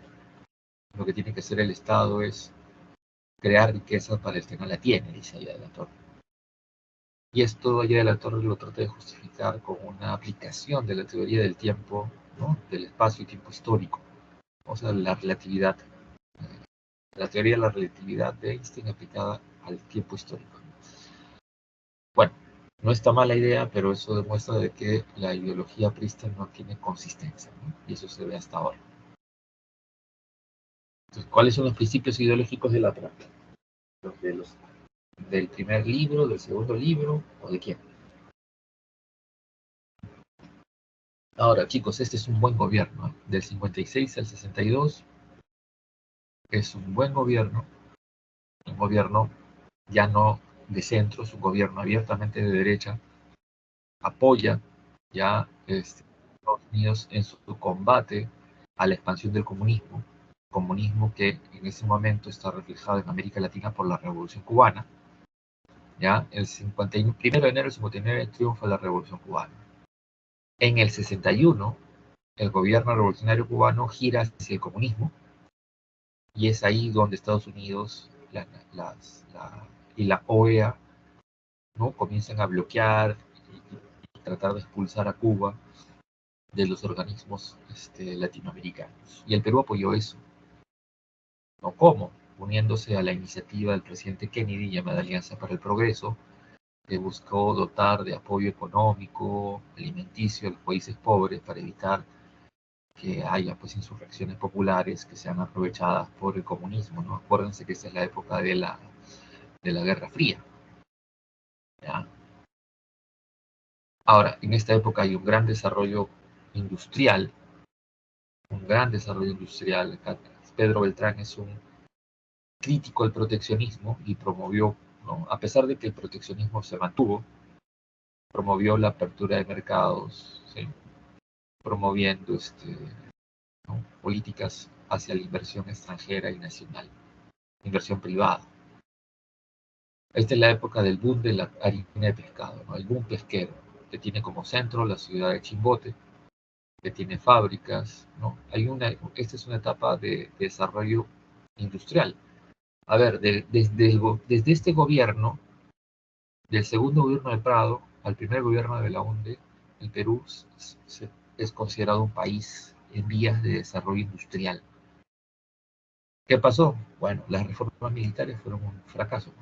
Lo que tiene que hacer el Estado es crear riqueza para el que no la tiene, dice Aya de la Torre. Y esto Aya de la Torre lo trata de justificar con una aplicación de la teoría del tiempo, ¿no? Del espacio y tiempo histórico, o sea, la relatividad, la teoría de la relatividad de Einstein aplicada al tiempo histórico. Bueno, no está mala idea, pero eso demuestra de que la ideología aprista no tiene consistencia, ¿no? Y eso se ve hasta ahora. Entonces, ¿cuáles son los principios ideológicos de la APRA? Los del primer libro, del segundo libro, o de quién. Ahora, chicos, este es un buen gobierno, ¿eh? Del 56 al 62 es un buen gobierno, un gobierno ya no de centro, es un gobierno abiertamente de derecha, apoya ya Estados Unidos en su combate a la expansión del comunismo que en ese momento está reflejado en América Latina por la Revolución Cubana. Ya, el 1 de enero del 59 triunfa la Revolución Cubana. En el 61, el gobierno revolucionario cubano gira hacia el comunismo, y es ahí donde Estados Unidos y la OEA, ¿no? Comienzan a bloquear y tratar de expulsar a Cuba de los organismos latinoamericanos. Y el Perú apoyó eso. ¿No? ¿Cómo? Uniéndose a la iniciativa del presidente Kennedy llamada Alianza para el Progreso, que buscó dotar de apoyo económico, alimenticio a los países pobres para evitar que haya pues insurrecciones populares que sean aprovechadas por el comunismo, ¿no? Acuérdense que esta es la época de la Guerra Fría, ¿ya? Ahora, en esta época hay un gran desarrollo industrial, Pedro Beltrán es un crítico al proteccionismo y promovió, ¿no? A pesar de que el proteccionismo se mantuvo, promovió la apertura de mercados, ¿sí? Promoviendo ¿no? políticas hacia la inversión extranjera y nacional, inversión privada. Esta es la época del boom de la harina de pescado, ¿no? El boom pesquero, que tiene como centro la ciudad de Chimbote, que tiene fábricas, ¿no? Esta es una etapa de desarrollo industrial. A ver, desde este gobierno, del segundo gobierno de Prado al primer gobierno de Belaúnde, el Perú es considerado un país en vías de desarrollo industrial. ¿Qué pasó? Bueno, las reformas militares fueron un fracaso.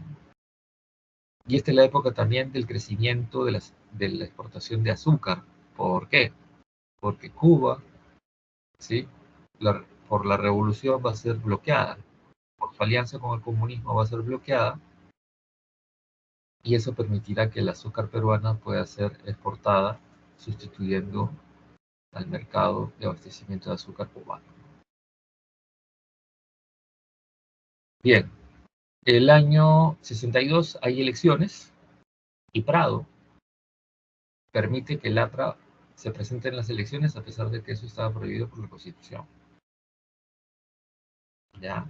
Y esta es la época también del crecimiento de la exportación de azúcar. ¿Por qué? Porque Cuba, ¿sí? Por la revolución va a ser bloqueada, por su alianza con el comunismo va a ser bloqueada, y eso permitirá que el azúcar peruana pueda ser exportada, sustituyendo al mercado de abastecimiento de azúcar cubano. Bien, el año 62 hay elecciones y Prado permite que el APRA se presente en las elecciones a pesar de que eso estaba prohibido por la Constitución. ¿Ya?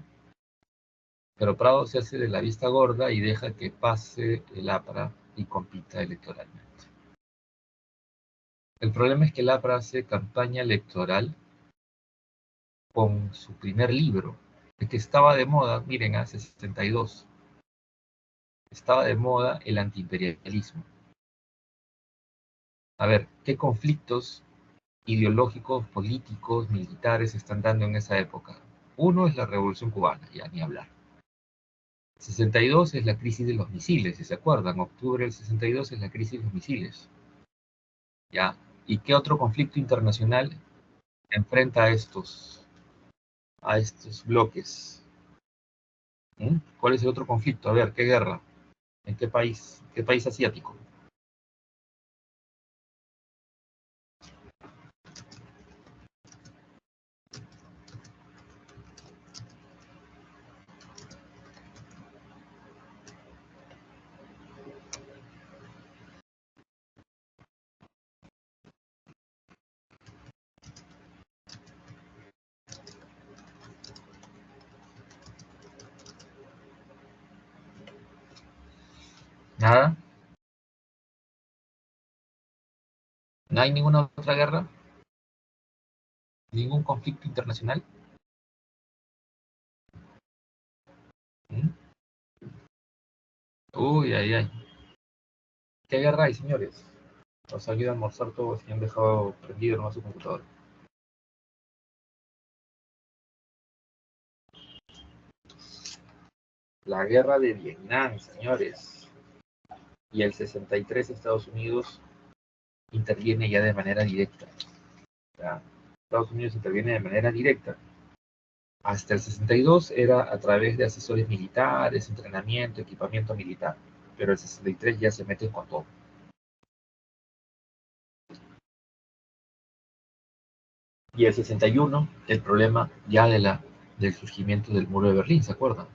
Pero Prado se hace de la vista gorda y deja que pase el APRA y compita electoralmente. El problema es que el APRA hace campaña electoral con su primer libro, el que estaba de moda, miren, hace 62, estaba de moda el antiimperialismo. A ver, ¿qué conflictos ideológicos, políticos, militares están dando en esa época? Uno es la Revolución Cubana, ya ni hablar. 62 es la crisis de los misiles, si se acuerdan, octubre del 62 es la crisis de los misiles. ¿Ya? ¿Y qué otro conflicto internacional enfrenta a estos bloques? ¿Cuál es el otro conflicto? A ver, ¿qué guerra? ¿En qué país? ¿Qué país asiático? ¿Nada? ¿No hay ninguna otra guerra? ¿Ningún conflicto internacional? ¿Mm? Uy, ay, ay. ¿Qué guerra hay, señores? Los han ido a almorzar todos y han dejado prendido nomás su computador. La guerra de Vietnam, señores. Y el 63 Estados Unidos interviene ya de manera directa. ¿Ya? Estados Unidos interviene de manera directa. Hasta el 62 era a través de asesores militares, entrenamiento, equipamiento militar. Pero el 63 ya se mete con todo. Y el 61, el problema ya del surgimiento del muro de Berlín, ¿se acuerdan?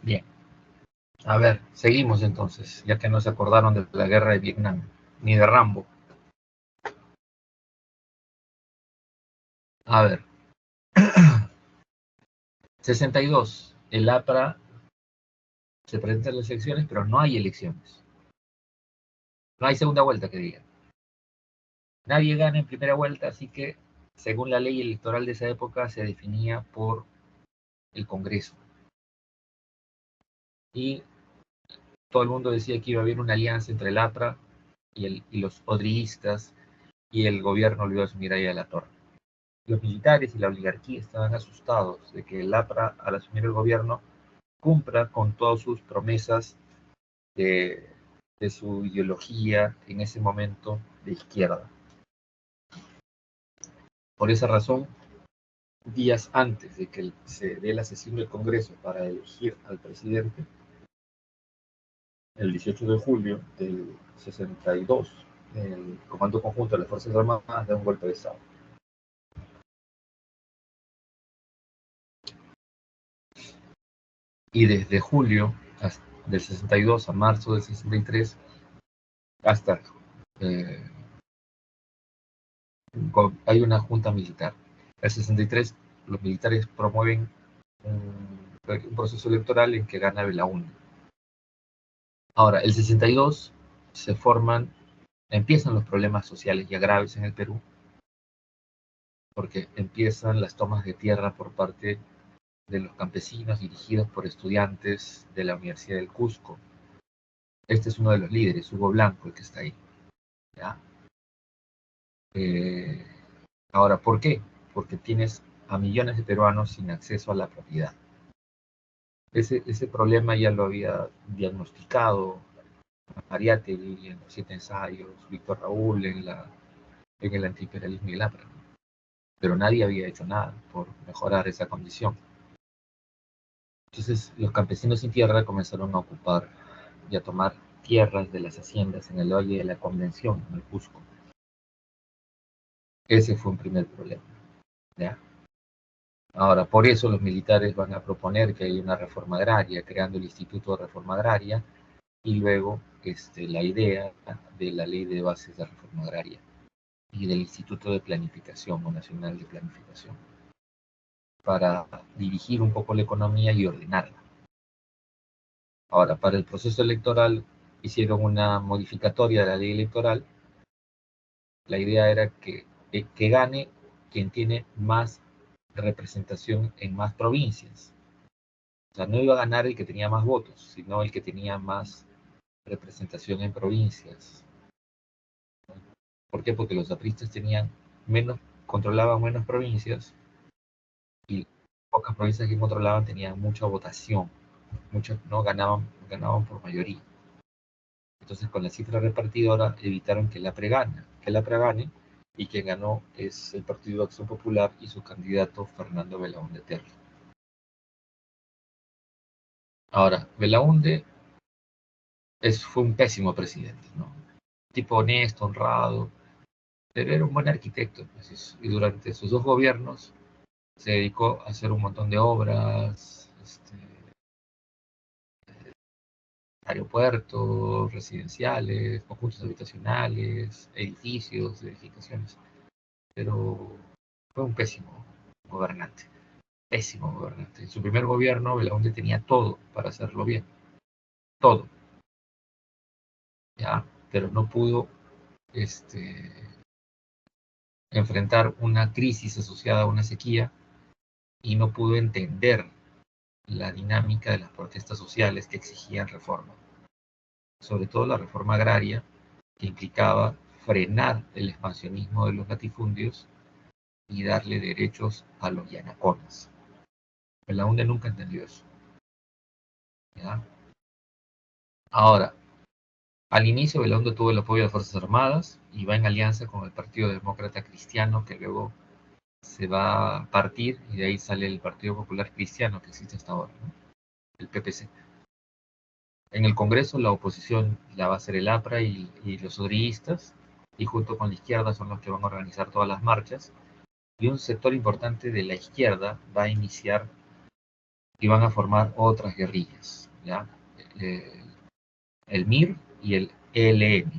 Bien. A ver, seguimos entonces, ya que no se acordaron de la guerra de Vietnam, ni de Rambo. A ver, 62, el APRA se presenta en las elecciones, pero no hay elecciones. No hay segunda vuelta, que diga. Nadie gana en primera vuelta, así que, según la ley electoral de esa época, se definía por el Congreso. Y todo el mundo decía que iba a haber una alianza entre el APRA y los odriistas, y el gobierno lo iba a asumir ahí a la torre. Los militares y la oligarquía estaban asustados de que el APRA, al asumir el gobierno, cumpla con todas sus promesas de, de su ideología en ese momento de izquierda. Por esa razón, días antes de que se dé la sesión del Congreso para elegir al presidente, el 18 de julio del 62, el Comando Conjunto de las Fuerzas Armadas da un golpe de Estado. Y desde julio del 62 a marzo del 63, hasta hay una junta militar. El 63, los militares promueven un proceso electoral en que gana Belaúnde. Ahora, el 62 empiezan los problemas sociales ya graves en el Perú, porque empiezan las tomas de tierra por parte de los campesinos dirigidos por estudiantes de la Universidad del Cusco. Este es uno de los líderes, Hugo Blanco, el que está ahí. ¿ya? Ahora, ¿por qué? Porque tienes a millones de peruanos sin acceso a la propiedad. Ese problema ya lo había diagnosticado Mariátegui en los 7 ensayos, Víctor Raúl en el antiimperialismo y el APRA, pero nadie había hecho nada por mejorar esa condición. Entonces los campesinos sin tierra comenzaron a ocupar y a tomar tierras de las haciendas en el Valle de la Convención, en el Cusco. Ese fue un primer problema, ¿ya? Ahora, por eso los militares van a proponer que haya una reforma agraria, creando el Instituto de Reforma Agraria, y luego la idea de la Ley de Bases de Reforma Agraria y del Instituto de Planificación o Nacional de Planificación, para dirigir un poco la economía y ordenarla. Ahora, para el proceso electoral hicieron una modificatoria de la ley electoral. La idea era que gane quien tiene más representación en más provincias. O sea, no iba a ganar el que tenía más votos, sino el que tenía más representación en provincias. ¿Por qué? Porque los apristas controlaban menos provincias, y pocas provincias que controlaban tenían mucha votación, muchos no ganaban por mayoría. Entonces, con la cifra repartidora evitaron que el APRA gane, y quien ganó es el Partido de Acción Popular y su candidato Fernando Belaúnde Terry. Ahora, Belaúnde fue un pésimo presidente, ¿no? Tipo honesto, honrado, pero era un buen arquitecto, pues, y durante sus 2 gobiernos se dedicó a hacer un montón de obras, aeropuertos, residenciales, conjuntos habitacionales, edificaciones, pero fue un pésimo gobernante. Pésimo gobernante. En su primer gobierno, Belaúnde tenía todo para hacerlo bien. Todo. ¿Ya? Pero no pudo enfrentar una crisis asociada a una sequía, y no pudo entender la dinámica de las protestas sociales que exigían reforma. Sobre todo la reforma agraria, que implicaba frenar el expansionismo de los latifundios y darle derechos a los yanaconas. Belaúnde nunca entendió eso, ¿ya? Ahora, al inicio Belaúnde tuvo el apoyo de las Fuerzas Armadas y va en alianza con el Partido Demócrata Cristiano, que luego se va a partir, y de ahí sale el Partido Popular Cristiano que existe hasta ahora, ¿no? El PPC. En el Congreso la oposición la va a hacer el APRA y los odrillistas, y junto con la izquierda son los que van a organizar todas las marchas, y un sector importante de la izquierda va a iniciar y van a formar otras guerrillas, ¿ya? El MIR y el ELN,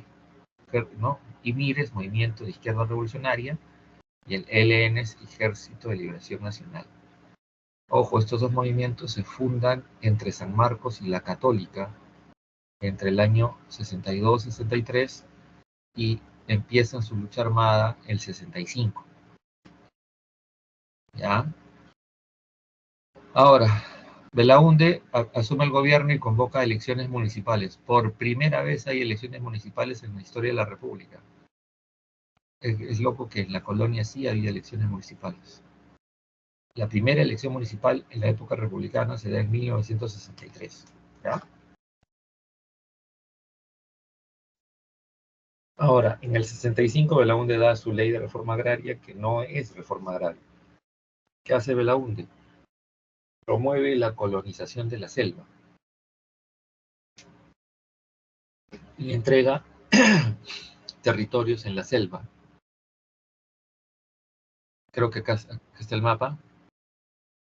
¿no? Y MIR es Movimiento de Izquierda Revolucionaria y el ELN es Ejército de Liberación Nacional. Ojo, estos 2 movimientos se fundan entre San Marcos y la Católica entre el año 62-63, y empiezan su lucha armada el 65. ¿Ya? Ahora, Belaúnde asume el gobierno y convoca elecciones municipales. Por primera vez hay elecciones municipales en la historia de la República. Es loco que en la colonia sí había elecciones municipales. La primera elección municipal en la época republicana se da en 1963. ¿Ya? Ahora, en el 65 Belaúnde da su ley de reforma agraria, que no es reforma agraria. ¿Qué hace Belaúnde? Promueve la colonización de la selva y entrega territorios en la selva. Creo que acá está el mapa.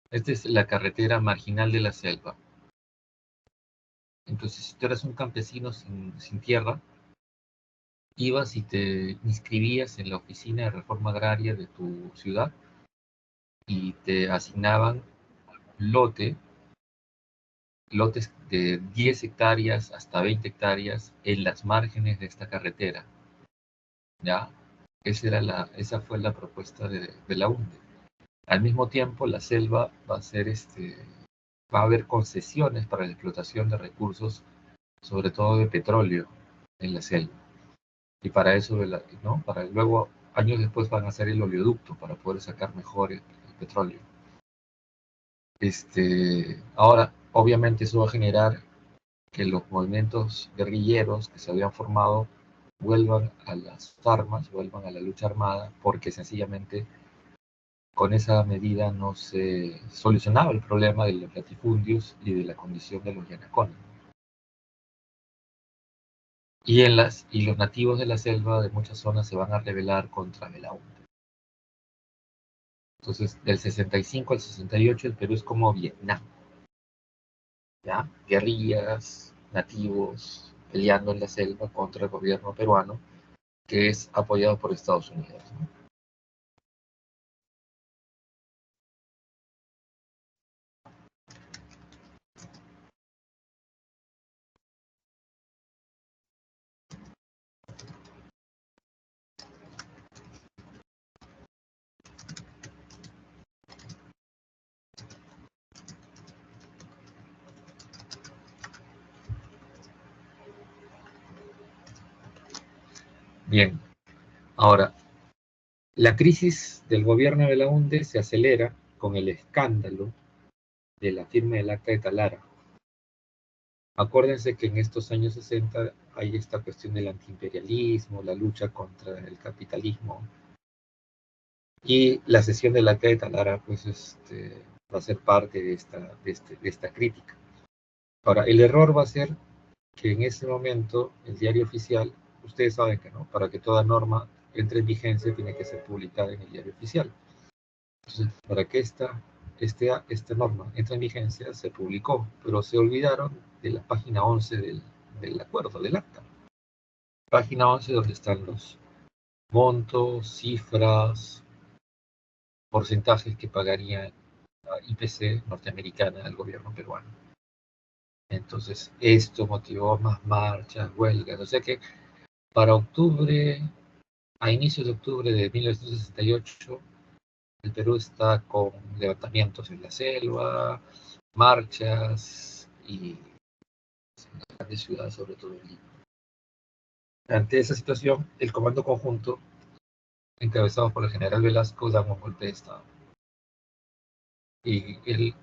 Esta es la carretera marginal de la selva. Entonces, si tú eras un campesino sin tierra, ibas y te inscribías en la oficina de reforma agraria de tu ciudad y te asignaban lotes de 10 hectáreas hasta 20 hectáreas en las márgenes de esta carretera. ¿Ya? Esa fue la propuesta de Belaúnde. Al mismo tiempo, la selva va a haber concesiones para la explotación de recursos, sobre todo de petróleo, en la selva. Y para eso, ¿no? Para luego, años después van a hacer el oleoducto para poder sacar mejor el petróleo. Ahora, obviamente eso va a generar que los movimientos guerrilleros que se habían formado vuelvan a las armas, vuelvan a la lucha armada, porque sencillamente con esa medida no se solucionaba el problema de los latifundios y de la condición de los yanacones. Y los nativos de la selva de muchas zonas se van a rebelar contra Belaúnde. Entonces, del 65 al 68 el Perú es como Vietnam, ¿ya? Guerrillas, nativos, peleando en la selva contra el gobierno peruano, que es apoyado por Estados Unidos, ¿no? Bien, ahora, la crisis del gobierno de Belaúnde se acelera con el escándalo de la firma del Acta de Talara. Acuérdense que en estos años 60 hay esta cuestión del antiimperialismo, la lucha contra el capitalismo, y la cesión del Acta de Talara pues, va a ser parte de esta crítica. Ahora, el error va a ser que en ese momento el diario oficial, ustedes saben que no, para que toda norma entre en vigencia tiene que ser publicada en el diario oficial. Entonces, para que esta norma entre en vigencia, se publicó, pero se olvidaron de la página 11 del acuerdo, del acta. Página 11 donde están los montos, cifras, porcentajes que pagaría la IPC norteamericana al gobierno peruano. Entonces, esto motivó más marchas, huelgas. O sea que para octubre, a inicios de octubre de 1968, el Perú está con levantamientos en la selva, marchas y en las grandes ciudades, sobre todo en Lima. Ante esa situación, el Comando Conjunto, encabezado por el general Velasco, da un golpe de Estado. Y él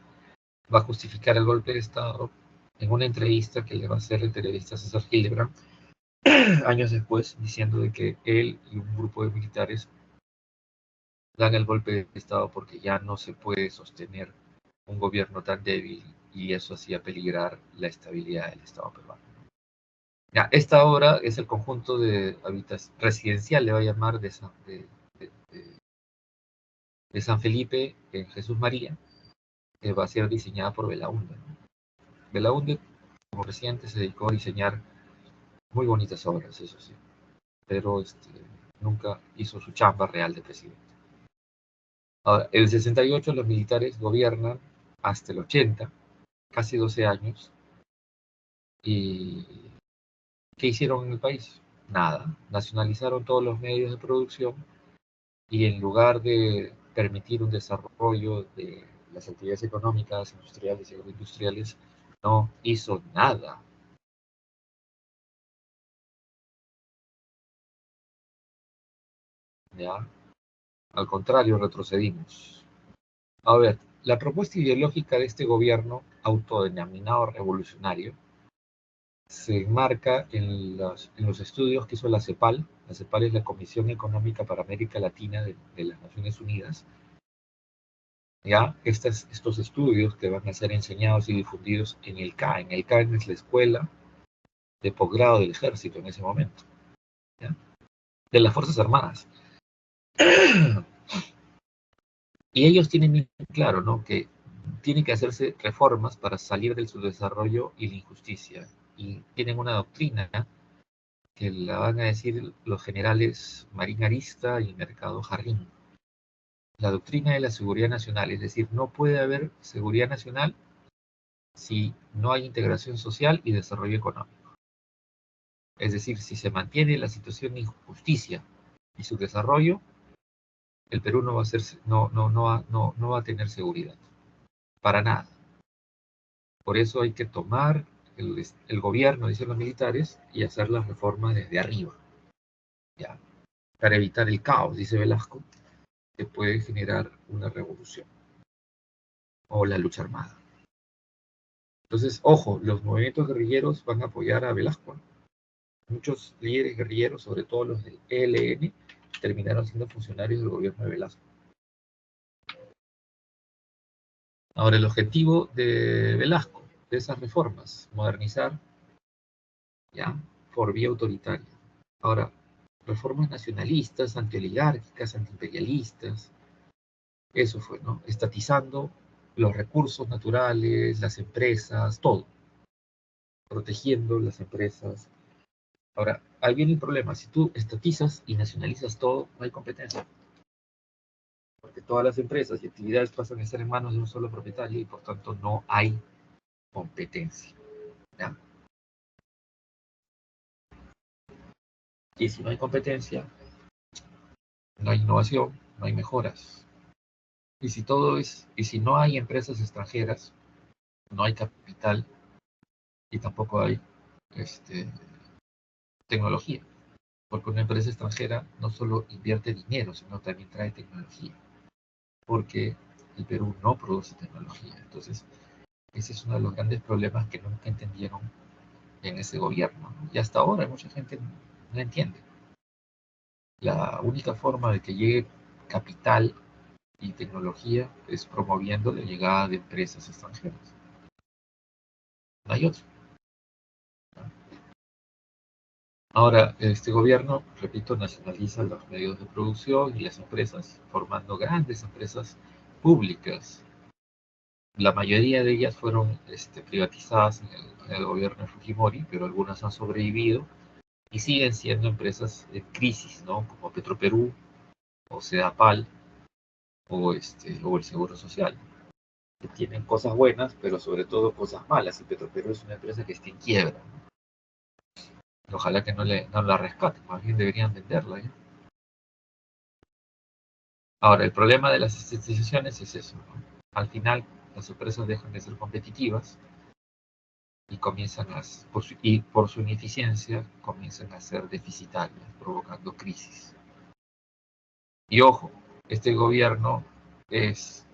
va a justificar el golpe de Estado en una entrevista que le va a hacer el periodista César Hildebrand, años después, diciendo de que él y un grupo de militares dan el golpe de Estado porque ya no se puede sostener un gobierno tan débil y eso hacía peligrar la estabilidad del Estado peruano. Ya, esta obra es el conjunto de habitación residencial, le va a llamar, de San Felipe en Jesús María, que va a ser diseñada por Belaúnde, ¿no? Belaúnde, como presidente, se dedicó a diseñar muy bonitas obras, eso sí, pero nunca hizo su chamba real de presidente. Ahora, en el 68 los militares gobiernan hasta el 80, casi 12 años, y ¿qué hicieron en el país? Nada. Nacionalizaron todos los medios de producción y en lugar de permitir un desarrollo de las actividades económicas, industriales y agroindustriales, no hizo nada. ¿Ya? Al contrario, retrocedimos. A ver, la propuesta ideológica de este gobierno autodenominado revolucionario se enmarca en los estudios que hizo la CEPAL. La CEPAL es la Comisión Económica para América Latina de las Naciones Unidas. ¿Ya? Estos estudios que van a ser enseñados y difundidos en el CAEN. El CAEN es la escuela de posgrado del ejército en ese momento, ¿ya? De las Fuerzas Armadas. Y ellos tienen bien claro, ¿no?, que tienen que hacerse reformas para salir del subdesarrollo y la injusticia. Y tienen una doctrina que la van a decir los generales Marín Arista y Mercado Jarrín. La doctrina de la seguridad nacional, es decir, no puede haber seguridad nacional si no hay integración social y desarrollo económico. Es decir, si se mantiene la situación de injusticia y su desarrollo, el Perú no va a ser, no va a tener seguridad, para nada. Por eso hay que tomar el gobierno, dicen los militares, y hacer las reformas desde arriba. Ya. Para evitar el caos, dice Velasco, que puede generar una revolución o la lucha armada. Entonces, ojo, los movimientos guerrilleros van a apoyar a Velasco. Muchos líderes guerrilleros, sobre todo los del ELN, terminaron siendo funcionarios del gobierno de Velasco. Ahora, el objetivo de Velasco, de esas reformas, modernizar, ya, por vía autoritaria. Ahora, reformas nacionalistas, antioligárquicas, antiimperialistas, eso fue, ¿no? Estatizando los recursos naturales, las empresas, todo. Protegiendo las empresas. Ahora, ahí viene el problema. Si tú estatizas y nacionalizas todo, no hay competencia. Porque todas las empresas y actividades pasan a estar en manos de un solo propietario y por tanto no hay competencia. ¿Ya? Y si no hay competencia, no hay innovación, no hay mejoras. Y si no hay empresas extranjeras, no hay capital y tampoco hay tecnología. Porque una empresa extranjera no solo invierte dinero, sino también trae tecnología. Porque el Perú no produce tecnología. Entonces, ese es uno de los grandes problemas que nunca entendieron en ese gobierno, ¿no? Y hasta ahora mucha gente no entiende. La única forma de que llegue capital y tecnología es promoviendo la llegada de empresas extranjeras. No hay otro. Ahora, este gobierno, repito, nacionaliza los medios de producción y las empresas, formando grandes empresas públicas. La mayoría de ellas fueron privatizadas en el gobierno de Fujimori, pero algunas han sobrevivido y siguen siendo empresas en crisis, ¿no? Como Petroperú, o Sedapal, o el Seguro Social, que tienen cosas buenas, pero sobre todo cosas malas. Y Petroperú es una empresa que está en quiebra, ¿no? Ojalá que no la rescaten, más bien deberían venderla, ¿eh? Ahora, el problema de las estatizaciones es eso, ¿no? Al final, las empresas dejan de ser competitivas y por su ineficiencia, comienzan a ser deficitarias, provocando crisis. Y ojo, este gobierno es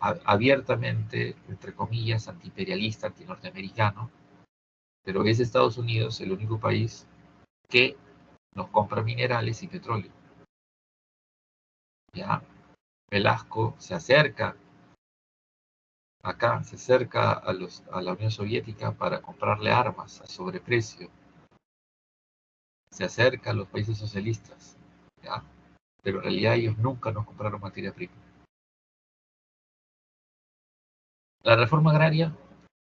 abiertamente, entre comillas, antiimperialista, antinorteamericano, pero es Estados Unidos el único país que nos compra minerales y petróleo. ¿Ya? Velasco se acerca a la Unión Soviética para comprarle armas a sobreprecio. Se acerca a los países socialistas, ¿ya? Pero en realidad ellos nunca nos compraron materia prima. La reforma agraria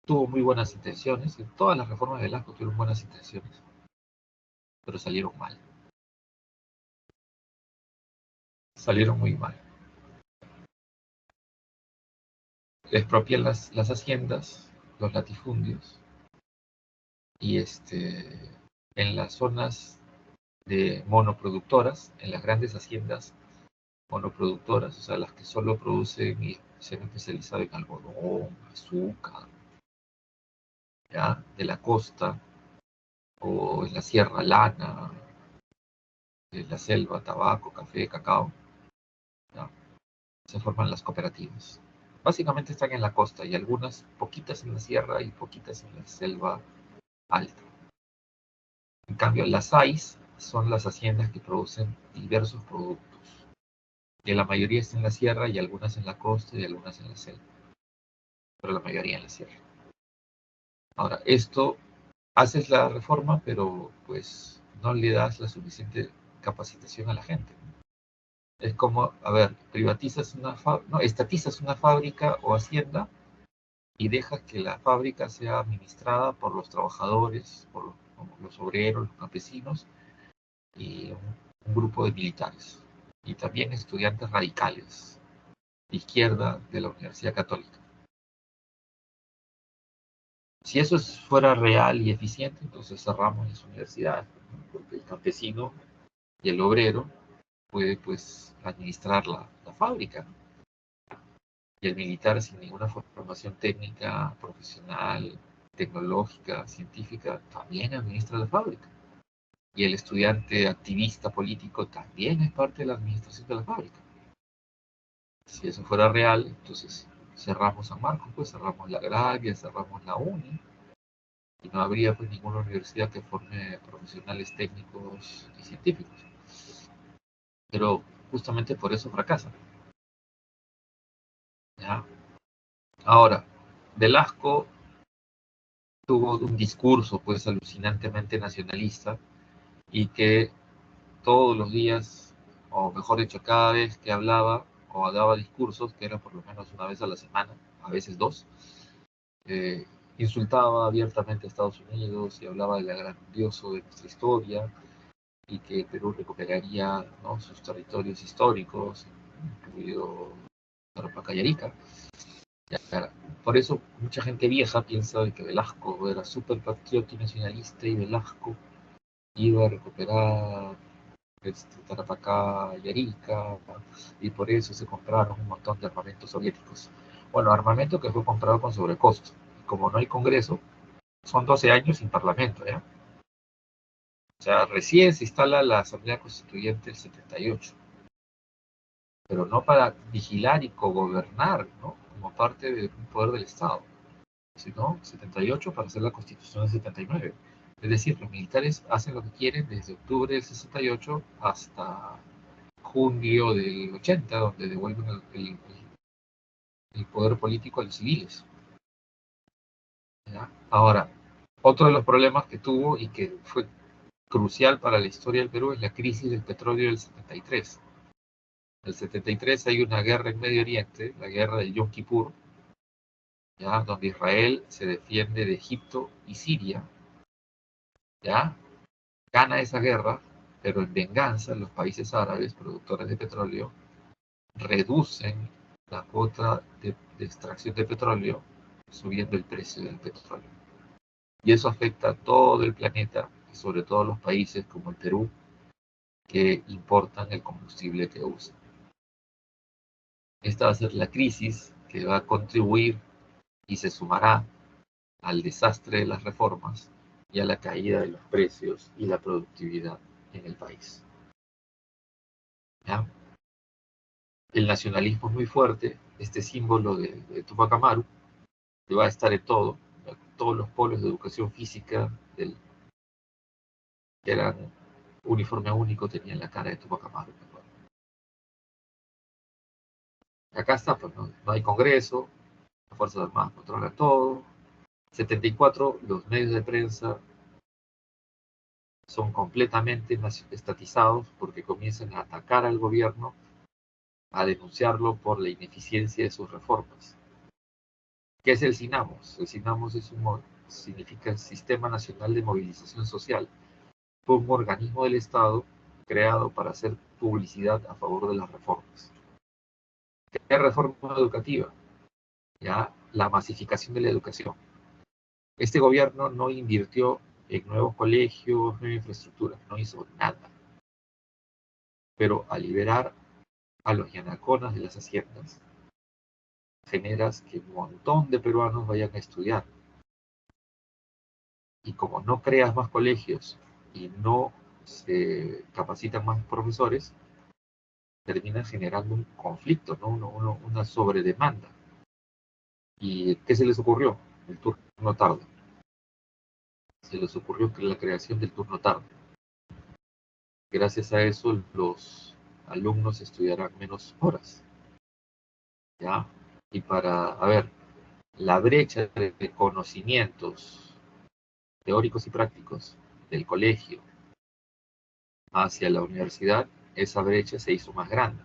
tuvo muy buenas intenciones, todas las reformas de Velasco tuvieron buenas intenciones, pero salieron mal. Salieron muy mal. Expropian las haciendas, los latifundios, y en las zonas de monoproductoras, en las grandes haciendas monoproductoras, o sea, las que solo producen y se han especializado en algodón, azúcar, ¿ya? De la costa, o en la sierra, lana, en la selva, tabaco, café, cacao, ¿ya? Se forman las cooperativas. Básicamente están en la costa y algunas poquitas en la sierra y poquitas en la selva alta. En cambio, las AIS son las haciendas que producen diversos productos, que la mayoría está en la sierra y algunas en la costa y algunas en la selva, pero la mayoría en la sierra. Ahora, esto haces la reforma, pero pues no le das la suficiente capacitación a la gente. Es como, a ver, estatizas una fábrica o hacienda y dejas que la fábrica sea administrada por los trabajadores, por los obreros, los campesinos y un grupo de militares. Y también estudiantes radicales de izquierda de la Universidad Católica. Si eso fuera real y eficiente, entonces cerramos las universidades, ¿no? Porque el campesino y el obrero puede pues administrar la fábrica, ¿no? Y el militar sin ninguna formación técnica, profesional, tecnológica, científica, también administra la fábrica. y el estudiante activista político también es parte de la administración de la fábrica. Si eso fuera real, entonces cerramos San Marcos, pues cerramos la agraria, cerramos la uni, y no habría pues ninguna universidad que forme profesionales técnicos y científicos. Pero justamente por eso fracasan. ¿Ya? Ahora, Velasco tuvo un discurso pues alucinantemente nacionalista y que todos los días, o mejor dicho, cada vez que hablaba o daba discursos, que era por lo menos una vez a la semana, a veces dos, eh, insultaba abiertamente a Estados Unidos y hablaba de lo grandioso de nuestra historia y que Perú recuperaría, ¿no?, sus territorios históricos, incluido Tarapacá y Arica. Por eso mucha gente vieja piensa que Velasco era súper patriota y nacionalista y Velasco iba a recuperar Tarapacá y Arica, y por eso se compraron un montón de armamentos soviéticos. Bueno, armamento que fue comprado con sobrecosto. Como no hay Congreso, son 12 años sin Parlamento, ¿ya? O sea, recién se instala la Asamblea Constituyente del 78, pero no para vigilar y cogobernar, ¿no?, como parte de un poder del Estado, sino 78 para hacer la Constitución del 79. Es decir, los militares hacen lo que quieren desde octubre del 68 hasta junio del 80, donde devuelven el poder político a los civiles. ¿Ya? Ahora, otro de los problemas que tuvo y que fue crucial para la historia del Perú es la crisis del petróleo del 73. En el 73 hay una guerra en Medio Oriente, la guerra del Yom Kippur, ¿ya?, donde Israel se defiende de Egipto y Siria, ¿ya? Gana esa guerra, pero en venganza los países árabes, productores de petróleo, reducen la cuota de extracción de petróleo, subiendo el precio del petróleo. Y eso afecta a todo el planeta, y sobre todo a los países como el Perú, que importan el combustible que usan. Esta va a ser la crisis que va a contribuir y se sumará al desastre de las reformas y a la caída de los precios y la productividad en el país. ¿Ya? El nacionalismo es muy fuerte, este símbolo de Tupac Amaru, que va a estar en todo, todos los polos de educación física que eran uniforme único tenían la cara de Tupac Amaru. Acá está, pues, no hay Congreso, las Fuerzas Armadas controlan todo. 74, los medios de prensa son completamente estatizados porque comienzan a atacar al gobierno, a denunciarlo por la ineficiencia de sus reformas. ¿Qué es el SINAMOS? El SINAMOS significa Sistema Nacional de Movilización Social. Fue un organismo del Estado creado para hacer publicidad a favor de las reformas. ¿Qué reforma educativa? Ya, la masificación de la educación. Este gobierno no invirtió en nuevos colegios, nueva infraestructura, no hizo nada. Pero al liberar a los yanaconas de las haciendas, generas que un montón de peruanos vayan a estudiar. Y como no creas más colegios y no se capacitan más profesores, termina generando un conflicto, ¿no? Una sobredemanda. ¿Y qué se les ocurrió? El turno tarde. Se les ocurrió la creación del turno tarde. Gracias a eso, los alumnos estudiarán menos horas. ¿Ya? Y a ver, la brecha de conocimientos teóricos y prácticos del colegio hacia la universidad, esa brecha se hizo más grande.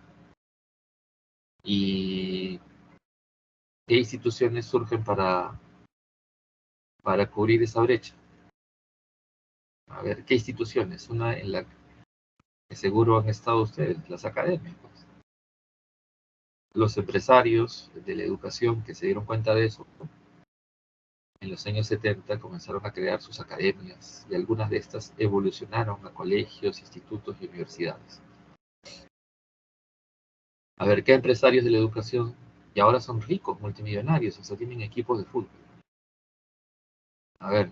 ¿Y qué instituciones surgen para cubrir esa brecha? A ver, ¿qué instituciones? Una en la que seguro han estado ustedes, las academias. Pues. Los empresarios de la educación que se dieron cuenta de eso, en los años 70 comenzaron a crear sus academias y algunas de estas evolucionaron a colegios, institutos y universidades. A ver, ¿qué empresarios de la educación y ahora son ricos, multimillonarios, o sea, tienen equipos de fútbol? A ver,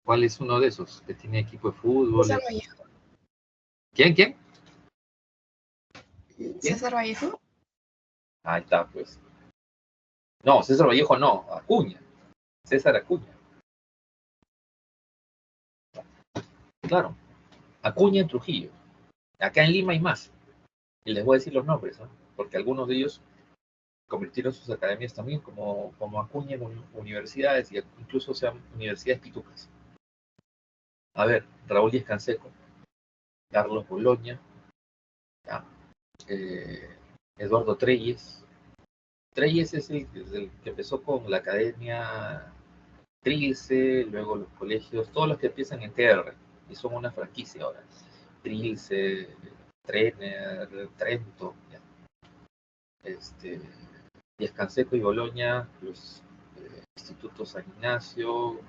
¿Cuál es uno de esos que tiene equipo de fútbol? César Vallejo. ¿Quién? César Vallejo. Ahí está, pues. No, César Vallejo no, Acuña. César Acuña. Claro, Acuña en Trujillo. Acá en Lima hay más. Y les voy a decir los nombres, ¿no? Porque algunos de ellos convirtieron sus academias también como Acuña en universidades, y incluso sean universidades pitucas. A ver, Raúl Díaz Canseco, Carlos Boloña, Eduardo Treyes. Treyes es el que empezó con la academia Trilce, luego los colegios, todos los que empiezan en TR, y son una franquicia ahora. Trilce, Trener, Trento, ya. Díaz Canseco y Boloña, los institutos San Ignacio,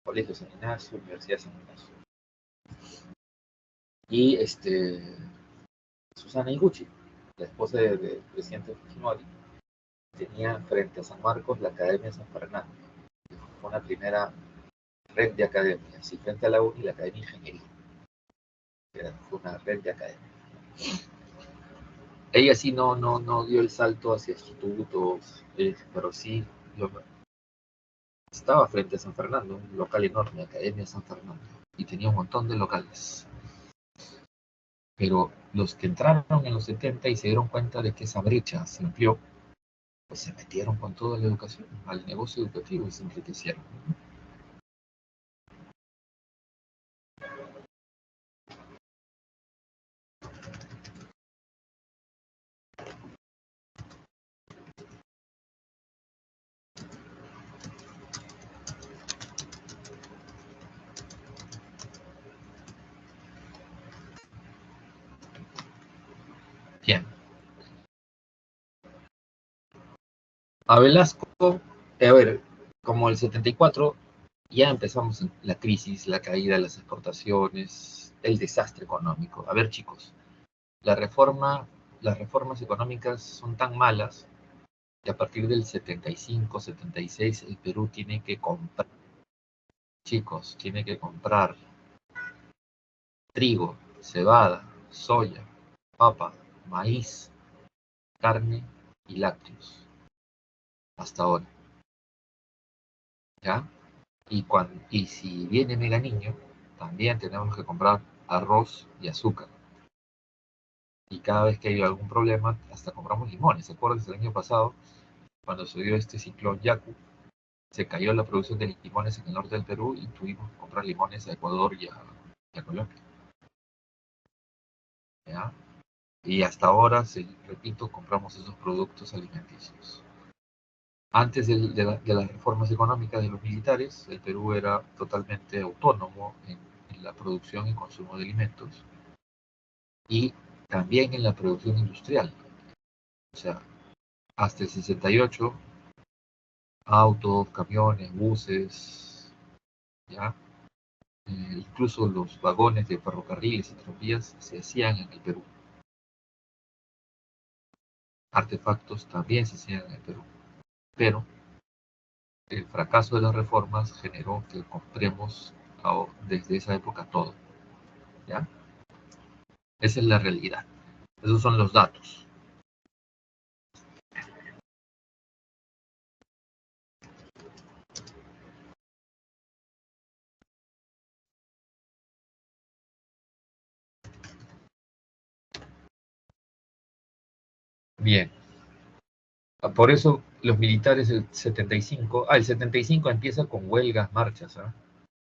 Colegio San Ignacio, Universidad San Ignacio. Y Susana Iguchi, la esposa del presidente Fujimori, tenía frente a San Marcos la Academia San Fernando. Fue una primera red de academias, y frente a la UNI la Academia de Ingeniería. Fue una red de academias. Ella sí no dio el salto hacia institutos, pero sí estaba frente a San Fernando, un local enorme, Academia San Fernando, y tenía un montón de locales. Pero los que entraron en los 70 y se dieron cuenta de que esa brecha se amplió, pues se metieron con toda la educación, al negocio educativo, y se enriquecieron. Bien. A Velasco, a ver, como el 74, ya empezamos la crisis, la caída de las exportaciones, el desastre económico. A ver, chicos, las reformas económicas son tan malas que a partir del 75, 76, el Perú tiene que comprar, chicos, tiene que comprar trigo, cebada, soya, papa, maíz, carne y lácteos. Hasta ahora, ¿ya? Y si viene Mega Niño, también tenemos que comprar arroz y azúcar. Y cada vez que hay algún problema, hasta compramos limones. ¿Se acuerdan del año pasado, cuando se dio este ciclón Yaku? Se cayó la producción de limones en el norte del Perú y tuvimos que comprar limones a Ecuador y a Colombia. ¿Ya? Y hasta ahora, repito, compramos esos productos alimenticios. Antes de las reformas económicas de los militares, el Perú era totalmente autónomo en la producción y consumo de alimentos, y también en la producción industrial. O sea, hasta el 68, autos, camiones, buses, ¿ya? Incluso los vagones de ferrocarriles y tranvías se hacían en el Perú. Artefactos también se hacían en el Perú. Pero el fracaso de las reformas generó que compremos desde esa época todo, ¿ya? Esa es la realidad. Esos son los datos. Bien. Por eso los militares el 75, el 75 empieza con huelgas, marchas, ¿eh?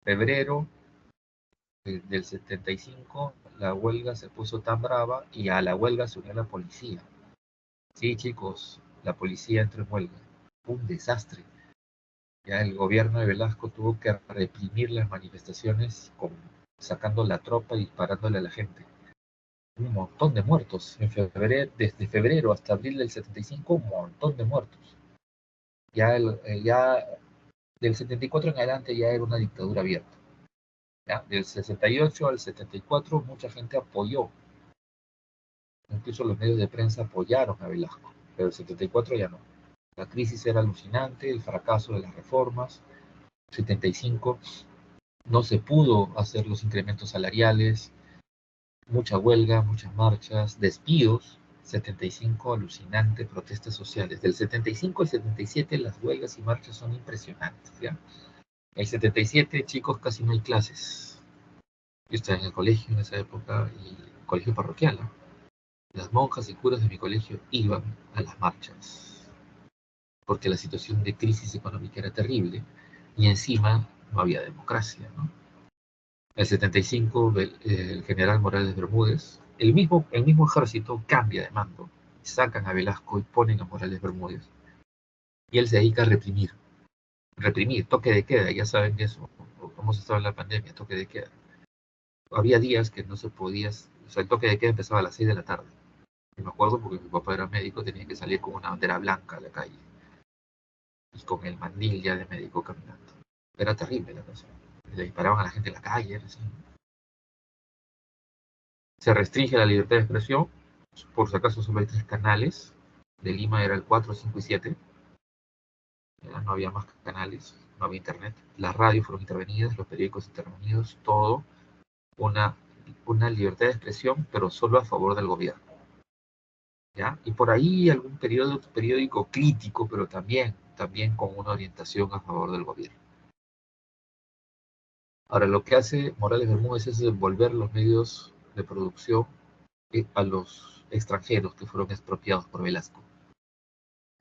Febrero del 75 la huelga se puso tan brava y a la huelga se unió la policía. Sí, chicos, la policía entró en huelga. Un desastre. Ya el gobierno de Velasco tuvo que reprimir las manifestaciones sacando la tropa y disparándole a la gente. Un montón de muertos. Desde febrero hasta abril del 75, un montón de muertos. Ya del 74 en adelante ya era una dictadura abierta. ¿Ya? Del 68 al 74 mucha gente apoyó, incluso los medios de prensa apoyaron a Velasco, pero el 74 ya no. La crisis era alucinante, el fracaso de las reformas. 75 no se pudo hacer los incrementos salariales, mucha huelga, muchas marchas, despidos, 75 alucinante, protestas sociales. Del 75 al 77 las huelgas y marchas son impresionantes, ¿ya? El 77, chicos, casi no hay clases. Yo estaba en el colegio en esa época, y colegio parroquial, ¿no? Las monjas y curas de mi colegio iban a las marchas, porque la situación de crisis económica era terrible, y encima no había democracia, ¿no? En el 75, el general Morales Bermúdez, el mismo ejército cambia de mando, sacan a Velasco y ponen a Morales Bermúdez, y él se dedica a reprimir, toque de queda, ya saben que eso, cómo se estaba en la pandemia, toque de queda. Había días que no se podía, o sea, el toque de queda empezaba a las 6 de la tarde. Y me acuerdo porque mi papá era médico, tenía que salir con una bandera blanca a la calle y con el mandil ya de médico caminando. Era terrible la cosa. Le disparaban a la gente en la calle, así. Se restringe la libertad de expresión, por si acaso solo hay 3 canales. De Lima era el 4, 5 y 7. Ya no había más canales, no había internet. Las radios fueron intervenidas, los periódicos intervenidos, todo una, una libertad de expresión, pero solo a favor del gobierno. ¿Ya? Y por ahí algún periódico crítico, pero también con una orientación a favor del gobierno. Ahora, lo que hace Morales Bermúdez es devolver los medios de producción a los extranjeros que fueron expropiados por Velasco.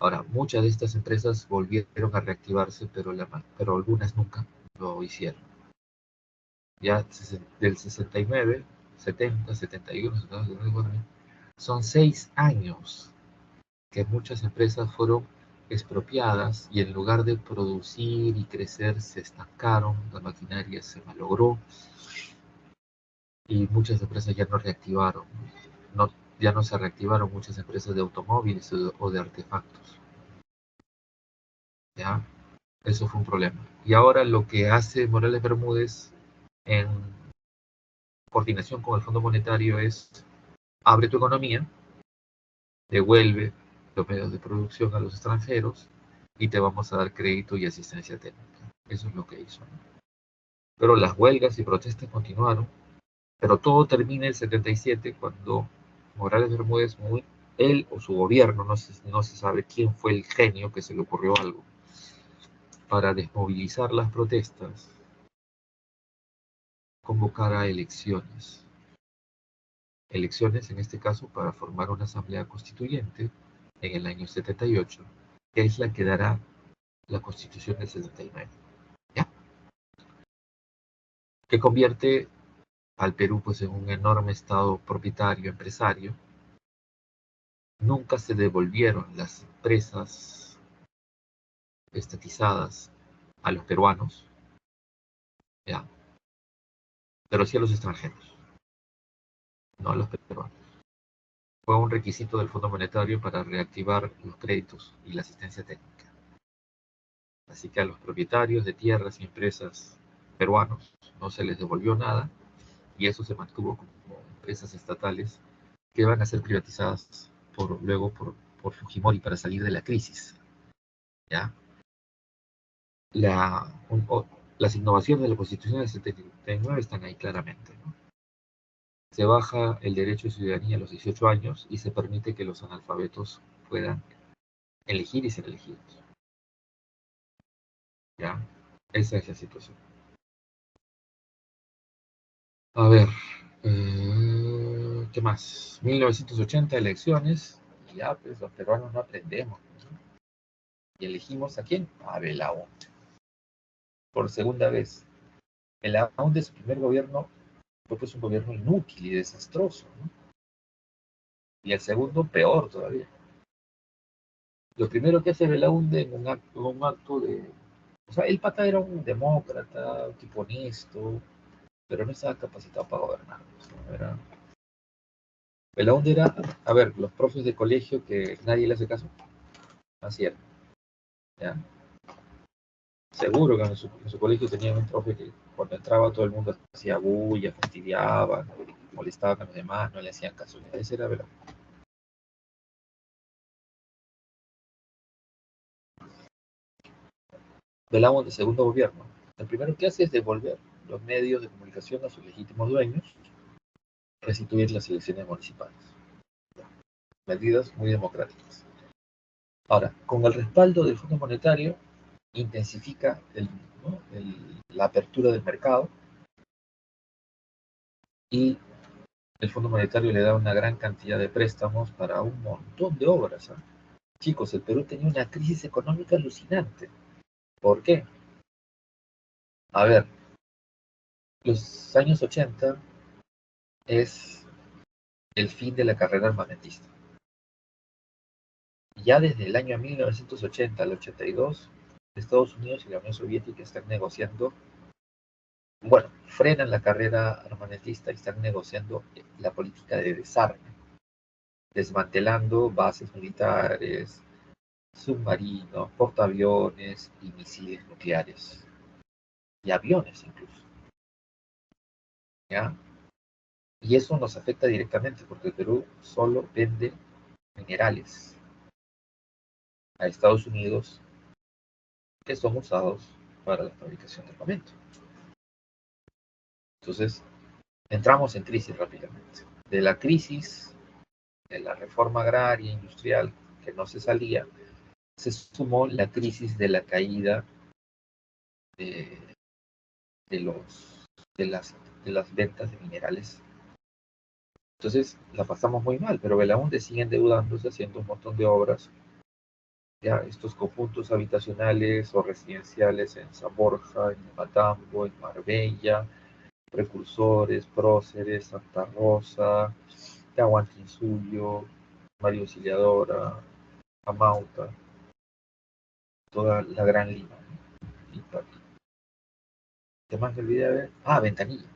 Ahora, muchas de estas empresas volvieron a reactivarse, pero algunas nunca lo hicieron. Ya del 69, 70, 71, 74, son 6 años que muchas empresas fueron expropiadas y en lugar de producir y crecer se estancaron, la maquinaria se malogró y muchas empresas ya no reactivaron, no, ya no se reactivaron muchas empresas de automóviles o de artefactos. ¿Ya? Eso fue un problema. Y ahora lo que hace Morales Bermúdez en coordinación con el Fondo Monetario es abre tu economía, devuelve los medios de producción a los extranjeros y te vamos a dar crédito y asistencia técnica. Eso es lo que hizo, ¿no? Pero las huelgas y protestas continuaron, pero todo termina en el 77 cuando Morales Bermúdez, él o su gobierno, no se sabe quién fue el genio que se le ocurrió algo, para desmovilizar las protestas, convocar a elecciones. Elecciones en este caso para formar una asamblea constituyente en el año 78, que es la que dará la constitución del 79, ¿ya? Que convierte al Perú pues en un enorme estado propietario, empresario. Nunca se devolvieron las empresas estatizadas a los peruanos, ¿ya? Pero sí a los extranjeros, no a los peruanos. Fue un requisito del Fondo Monetario para reactivar los créditos y la asistencia técnica. Así que a los propietarios de tierras y empresas peruanos no se les devolvió nada y eso se mantuvo como empresas estatales que van a ser privatizadas luego por Fujimori para salir de la crisis. ¿Ya? Las innovaciones de la Constitución del 79 están ahí claramente, ¿no? Se baja el derecho de ciudadanía a los 18 años y se permite que los analfabetos puedan elegir y ser elegidos. ¿Ya? Esa es la situación. A ver, ¿qué más? 1980 elecciones, y ya, pues los peruanos no aprendemos, ¿no? Y elegimos a quién? A Belaúnde, por segunda vez. Belaúnde, su primer gobierno, fue pues un gobierno inútil y desastroso, ¿no? Y el segundo, peor todavía. Lo primero que hace Belaúnde en un acto de... O sea, el pata era un demócrata, un tipo honesto, pero no estaba capacitado para gobernar, ¿no? Belaúnde era, a ver, los profes de colegio que nadie le hace caso, así era, ¿ya? Seguro que en su colegio tenían un profe que cuando entraba todo el mundo hacía bulla, fastidiaba, molestaba a los demás, no le hacían caso. Ese era Belaúnde. Belaúnde, segundo gobierno. El primero que hace es devolver. los medios de comunicación a sus legítimos dueños, restituir las elecciones municipales. Medidas muy democráticas. Ahora, con el respaldo del Fondo Monetario, intensifica la apertura del mercado y el Fondo Monetario le da una gran cantidad de préstamos para un montón de obras. Chicos, el Perú tenía una crisis económica alucinante. ¿Por qué? A ver, los años 80 es el fin de la carrera armamentista. Ya desde el año 1980 al 82, Estados Unidos y la Unión Soviética están negociando, bueno, frenan la carrera armamentista y están negociando la política de desarme, desmantelando bases militares, submarinos, portaaviones y misiles nucleares. Y aviones incluso. ¿Ya? Y eso nos afecta directamente porque el Perú solo vende minerales a Estados Unidos que son usados para la fabricación de armamento. Entonces, entramos en crisis rápidamente. De la crisis, de la reforma agraria e industrial que no se salía, se sumó la crisis de la caída de, de las ventas de minerales. Entonces, la pasamos muy mal, pero Belaúnde sigue endeudándose, haciendo un montón de obras, ya estos conjuntos habitacionales o residenciales en San Borja, en Matambo, en Marbella, Precursores, Próceres, Santa Rosa, Tahuantinsuyo, María Auxiliadora, Amauta, toda la Gran Lima. ¿Qué más me olvidé de ver? Ah, Ventanilla.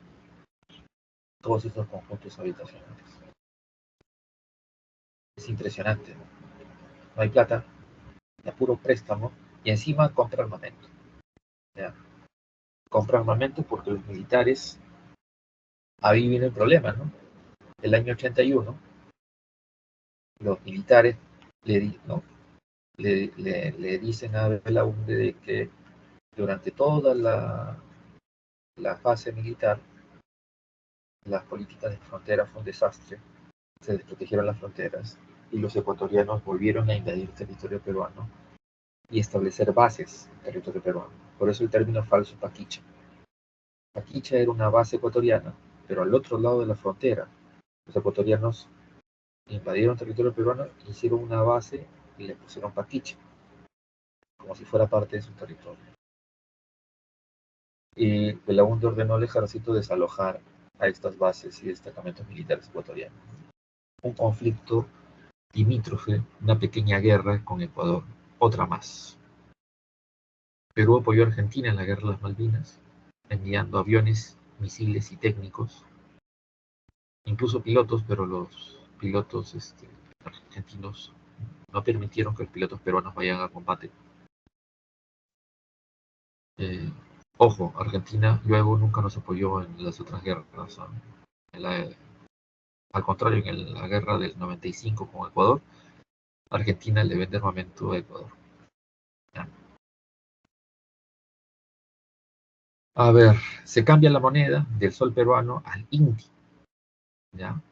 Todos estos conjuntos habitacionales. Es impresionante, ¿no? No hay plata, da puro préstamo y encima compra armamento. ¿Ya? Compra armamento porque los militares, ahí viene el problema, ¿no? El año 81, los militares le dicen a Belaúnde de que durante toda la fase militar, las políticas de frontera fue un desastre, se desprotegieron las fronteras y los ecuatorianos volvieron a invadir territorio peruano y establecer bases en territorio peruano. Por eso el término falso Paquicha. Paquicha era una base ecuatoriana, pero al otro lado de la frontera, los ecuatorianos invadieron territorio peruano, hicieron una base y le pusieron Paquicha, como si fuera parte de su territorio. Y Belaúnde ordenó al ejército desalojar a estas bases y destacamentos militares ecuatorianos. Un conflicto limítrofe, una pequeña guerra con Ecuador, otra más. Perú apoyó a Argentina en la guerra de las Malvinas, enviando aviones, misiles y técnicos, incluso pilotos, pero los pilotos argentinos no permitieron que los pilotos peruanos vayan a combate. Ojo, Argentina luego nunca nos apoyó en las otras guerras. Al contrario, en la guerra del 95 con Ecuador, Argentina le vende armamento a Ecuador. ¿Ya? A ver, se cambia la moneda del sol peruano al INDI. ¿Ya?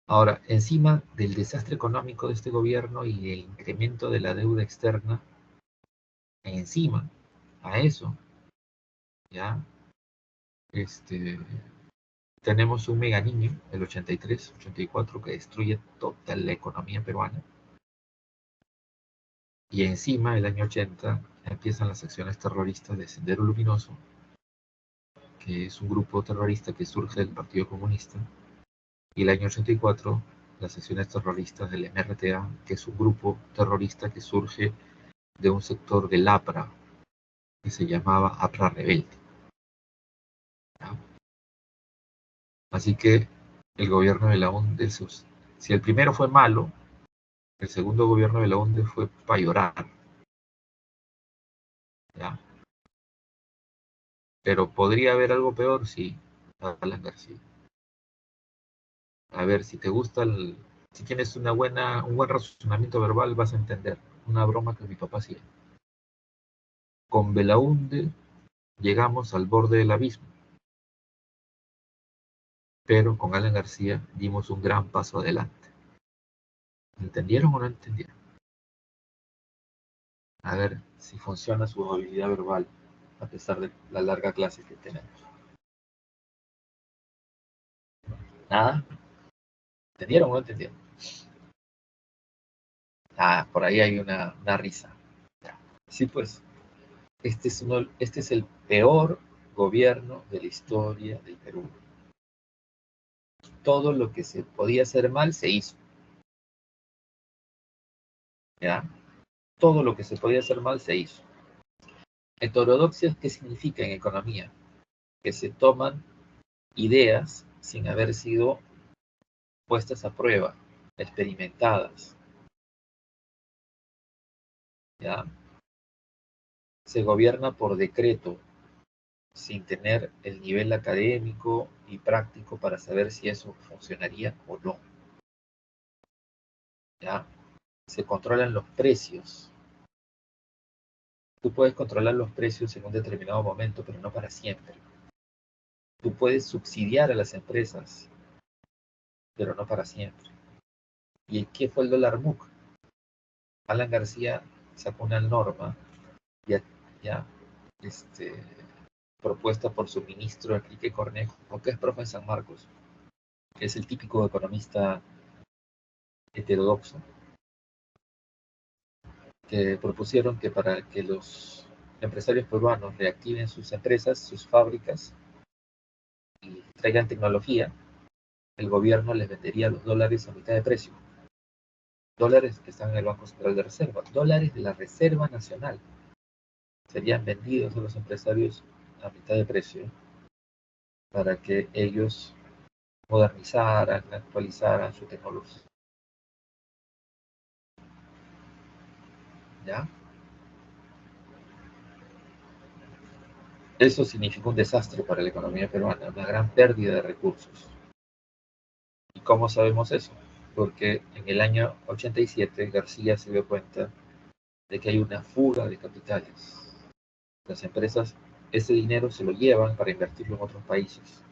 Ahora, encima del desastre económico de este gobierno y el incremento de la deuda externa, encima a eso, ¿ya? Tenemos un mega niño, el 83, 84, que destruye toda la economía peruana. Y encima, el año 80, empiezan las acciones terroristas de Sendero Luminoso, que es un grupo terrorista que surge del Partido Comunista. Y el año 84, las acciones terroristas del MRTA, que es un grupo terrorista que surge de un sector del APRA, que se llamaba APRA Rebelde. ¿Ya? Así que el gobierno de Belaúnde, si el primero fue malo, el segundo gobierno de Belaúnde fue para llorar. ¿Ya? Pero podría haber algo peor, sí, Alan García. A ver, si te gusta, si tienes un buen razonamiento verbal, vas a entender una broma que mi papá hacía. Con Belaúnde llegamos al borde del abismo. Pero con Alan García dimos un gran paso adelante. ¿Entendieron o no entendieron? A ver si funciona su habilidad verbal a pesar de la larga clase que tenemos. ¿Nada? ¿Entendieron o no entendieron? Ah, por ahí hay una risa. Sí, pues, este es el peor gobierno de la historia del Perú. Todo lo que se podía hacer mal se hizo. ¿Ya? Todo lo que se podía hacer mal se hizo. Heterodoxias, ¿qué significa en economía? Que se toman ideas sin haber sido puestas a prueba, experimentadas. ¿Ya? Se gobierna por decreto, sin tener el nivel académico y práctico para saber si eso funcionaría o no. ¿Ya? Se controlan los precios. Tú puedes controlar los precios en un determinado momento, pero no para siempre. Tú puedes subsidiar a las empresas, pero no para siempre. ¿Y qué fue el dólar MUC? Alan García sacó una norma ya propuesta por su ministro Enrique Cornejo, que es profe en San Marcos, que es el típico economista heterodoxo, que propusieron que para que los empresarios peruanos reactiven sus empresas, sus fábricas y traigan tecnología, el gobierno les vendería los dólares a mitad de precio. Dólares que están en el Banco Central de Reserva, dólares de la Reserva Nacional, serían vendidos a los empresarios a mitad de precio para que ellos modernizaran, actualizaran su tecnología. ¿Ya? Eso significó un desastre para la economía peruana, una gran pérdida de recursos. ¿Y cómo sabemos eso? Porque en el año 87 García se dio cuenta de que hay una fuga de capitales. Las empresas ese dinero se lo llevan para invertirlo en otros países.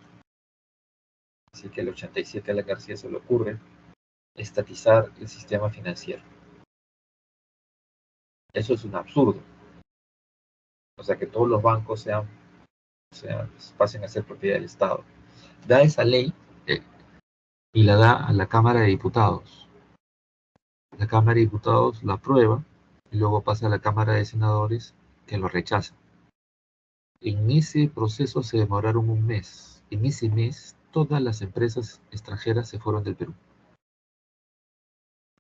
Así que el 87 a la García se le ocurre estatizar el sistema financiero. Eso es un absurdo. O sea, que todos los bancos pasen a ser propiedad del Estado. Da esa ley y la da a la Cámara de Diputados. La Cámara de Diputados la aprueba y luego pasa a la Cámara de Senadores que lo rechaza. En ese proceso se demoraron un mes. En ese mes todas las empresas extranjeras se fueron del Perú.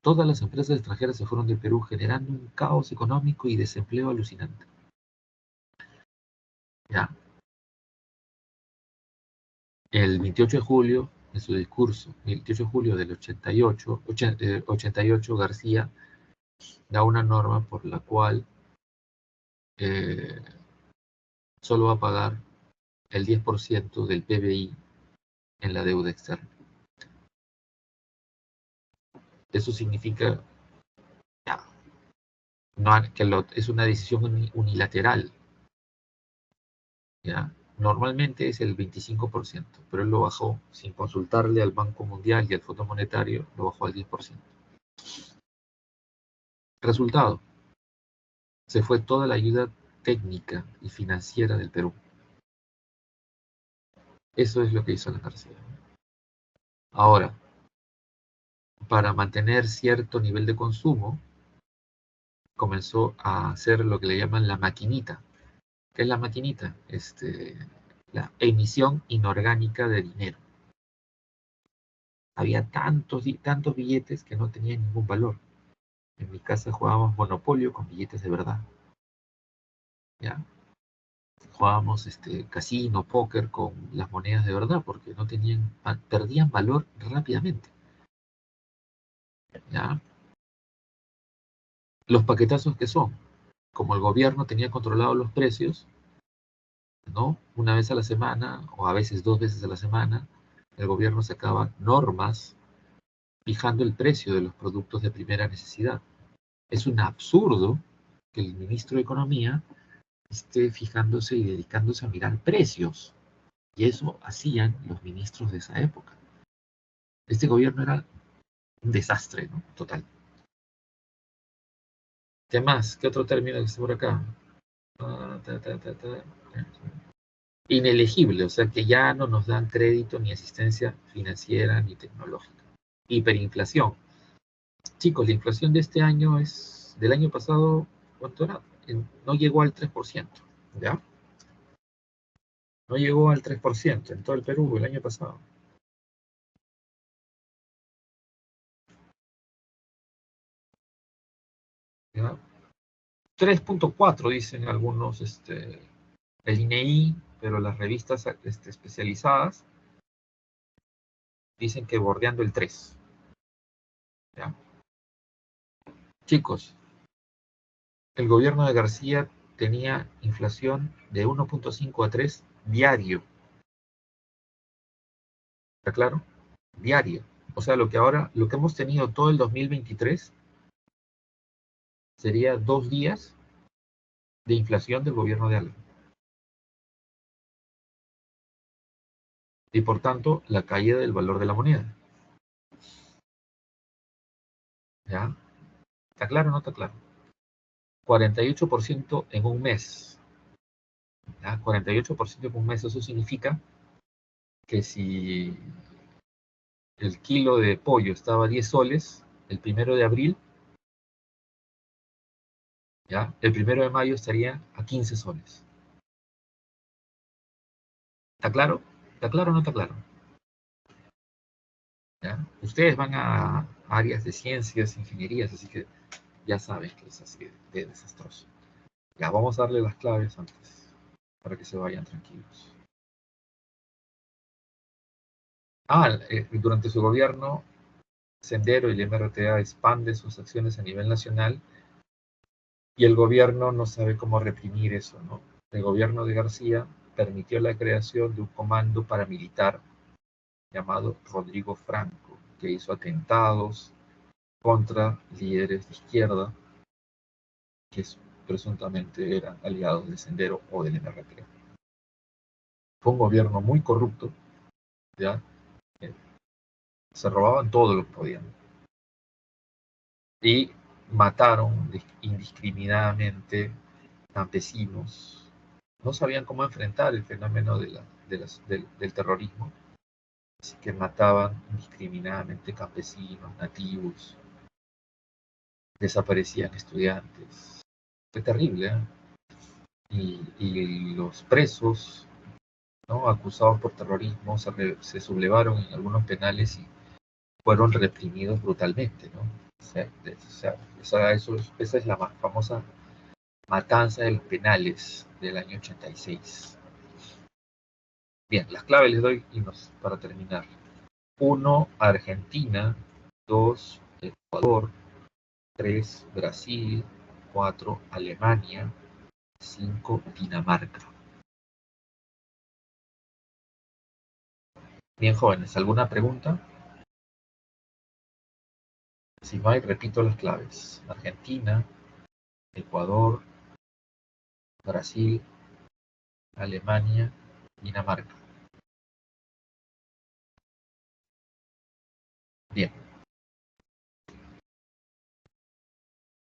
Todas las empresas extranjeras se fueron del Perú generando un caos económico y desempleo alucinante. ¿Ya? El 28 de julio, en su discurso, el 28 de julio del 88, García da una norma por la cual solo va a pagar el 10% del PBI en la deuda externa. Eso significa que es una decisión unilateral. ¿Ya? Normalmente es el 25%, pero él lo bajó sin consultarle al Banco Mundial y al Fondo Monetario, lo bajó al 10%. Resultado, se fue toda la ayuda técnica y financiera del Perú. Eso es lo que hizo la García. Ahora, para mantener cierto nivel de consumo, comenzó a hacer lo que le llaman la maquinita. ¿Qué es la maquinita? La emisión inorgánica de dinero. Había tantos billetes que no tenían ningún valor. En mi casa jugábamos Monopolio con billetes de verdad. ¿Ya? Jugábamos casino, póker con las monedas de verdad porque perdían valor rápidamente. ¿Ya? Los paquetazos que son, como el gobierno tenía controlados los precios, ¿no? Una vez a la semana o a veces 2 veces a la semana, el gobierno sacaba normas fijando el precio de los productos de primera necesidad. Es un absurdo que el ministro de Economía esté fijándose y dedicándose a mirar precios. Y eso hacían los ministros de esa época. Este gobierno era un desastre, ¿no? Total. ¿Qué más? ¿Qué otro término que está por acá? Inelegible, o sea que ya no nos dan crédito ni asistencia financiera ni tecnológica. Hiperinflación. Chicos, la inflación de este año es, del año pasado, ¿cuánto era? No llegó al 3%, ¿ya? No llegó al 3% en todo el Perú el año pasado. ¿Ya? 3.4 dicen algunos, el INEI, pero las revistas especializadas dicen que bordeando el 3. ¿Ya? Chicos, el gobierno de García tenía inflación de 1.5 a 3 diario. ¿Está claro? Diario. O sea, lo que hemos tenido todo el 2023 sería 2 días de inflación del gobierno de Álvaro. Y por tanto, la caída del valor de la moneda. ¿Ya? ¿Está claro o no está claro? 48% en un mes. ¿Ya? 48% en un mes, eso significa que si el kilo de pollo estaba a 10 soles, el 1 de abril, ¿ya? El 1 de mayo estaría a 15 soles. ¿Está claro? ¿Está claro o no está claro? ¿Ya? Ustedes van a áreas de ciencias, ingenierías, así que ya saben que es así de desastroso. Ya, vamos a darle las claves antes, para que se vayan tranquilos. Durante su gobierno, Sendero y el MRTA expande sus acciones a nivel nacional y el gobierno no sabe cómo reprimir eso, ¿no? El gobierno de García permitió la creación de un comando paramilitar llamado Rodrigo Franco, que hizo atentados contra líderes de izquierda que presuntamente eran aliados del Sendero o del MRTA. Fue un gobierno muy corrupto, ¿ya? Se robaban todo lo que podían. Y mataron indiscriminadamente campesinos. No sabían cómo enfrentar el fenómeno del terrorismo, así que mataban indiscriminadamente campesinos, nativos, desaparecían estudiantes. Fue terrible, ¿eh? Y los presos, ¿no?, acusados por terrorismo se sublevaron en algunos penales y fueron reprimidos brutalmente, ¿no? Esa es la más famosa matanza de los penales del año 86. Bien, las claves les doy para terminar. 1, Argentina. 2, Ecuador. 3, Brasil. 4, Alemania. 5, Dinamarca. Bien, jóvenes, ¿alguna pregunta? Si no hay, repito las claves. Argentina, Ecuador, Brasil, Alemania, Dinamarca. Bien.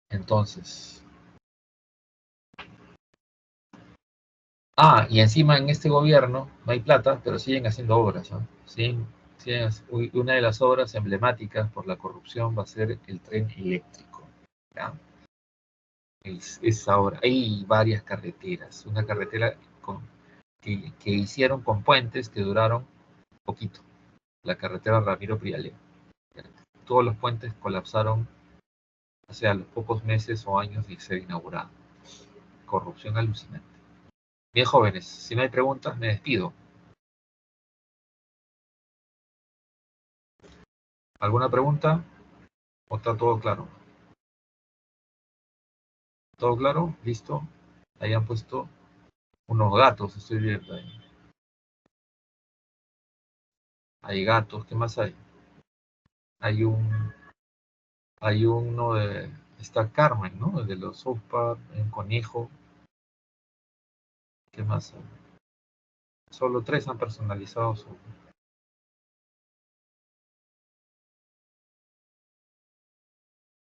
Entonces. Y encima en este gobierno no hay plata, pero siguen haciendo obras, ¿no? Una de las obras emblemáticas por la corrupción va a ser el tren eléctrico, ¿ya? Ahora. Hay varias carreteras. Una carretera que hicieron con puentes que duraron poquito. La carretera Ramiro Priale. Todos los puentes colapsaron, o sea, a los pocos meses o años de ser inaugurado. Corrupción alucinante. Bien, jóvenes, si no hay preguntas, me despido. ¿Alguna pregunta? ¿O está todo claro? ¿Todo claro? ¿Listo? Ahí han puesto unos gatos, estoy viendo ahí. Hay gatos, ¿qué más hay? Hay uno de... Está Carmen, ¿no? De los South Park, un conejo. ¿Qué más? Solo 3 han personalizado su...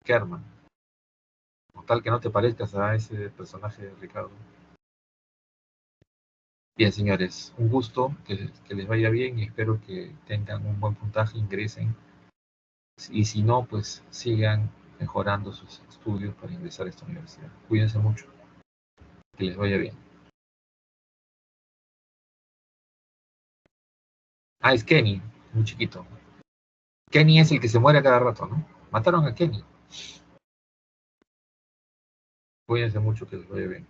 Kerman. Con tal que no te parezcas a ese personaje de Ricardo. Bien, señores, un gusto, que les vaya bien y espero que tengan un buen puntaje, ingresen. Y si no, pues sigan mejorando sus estudios para ingresar a esta universidad. Cuídense mucho, que les vaya bien. Ah, es Kenny, muy chiquito. Kenny es el que se muere a cada rato, ¿no? Mataron a Kenny. Cuídense mucho, que les vaya bien.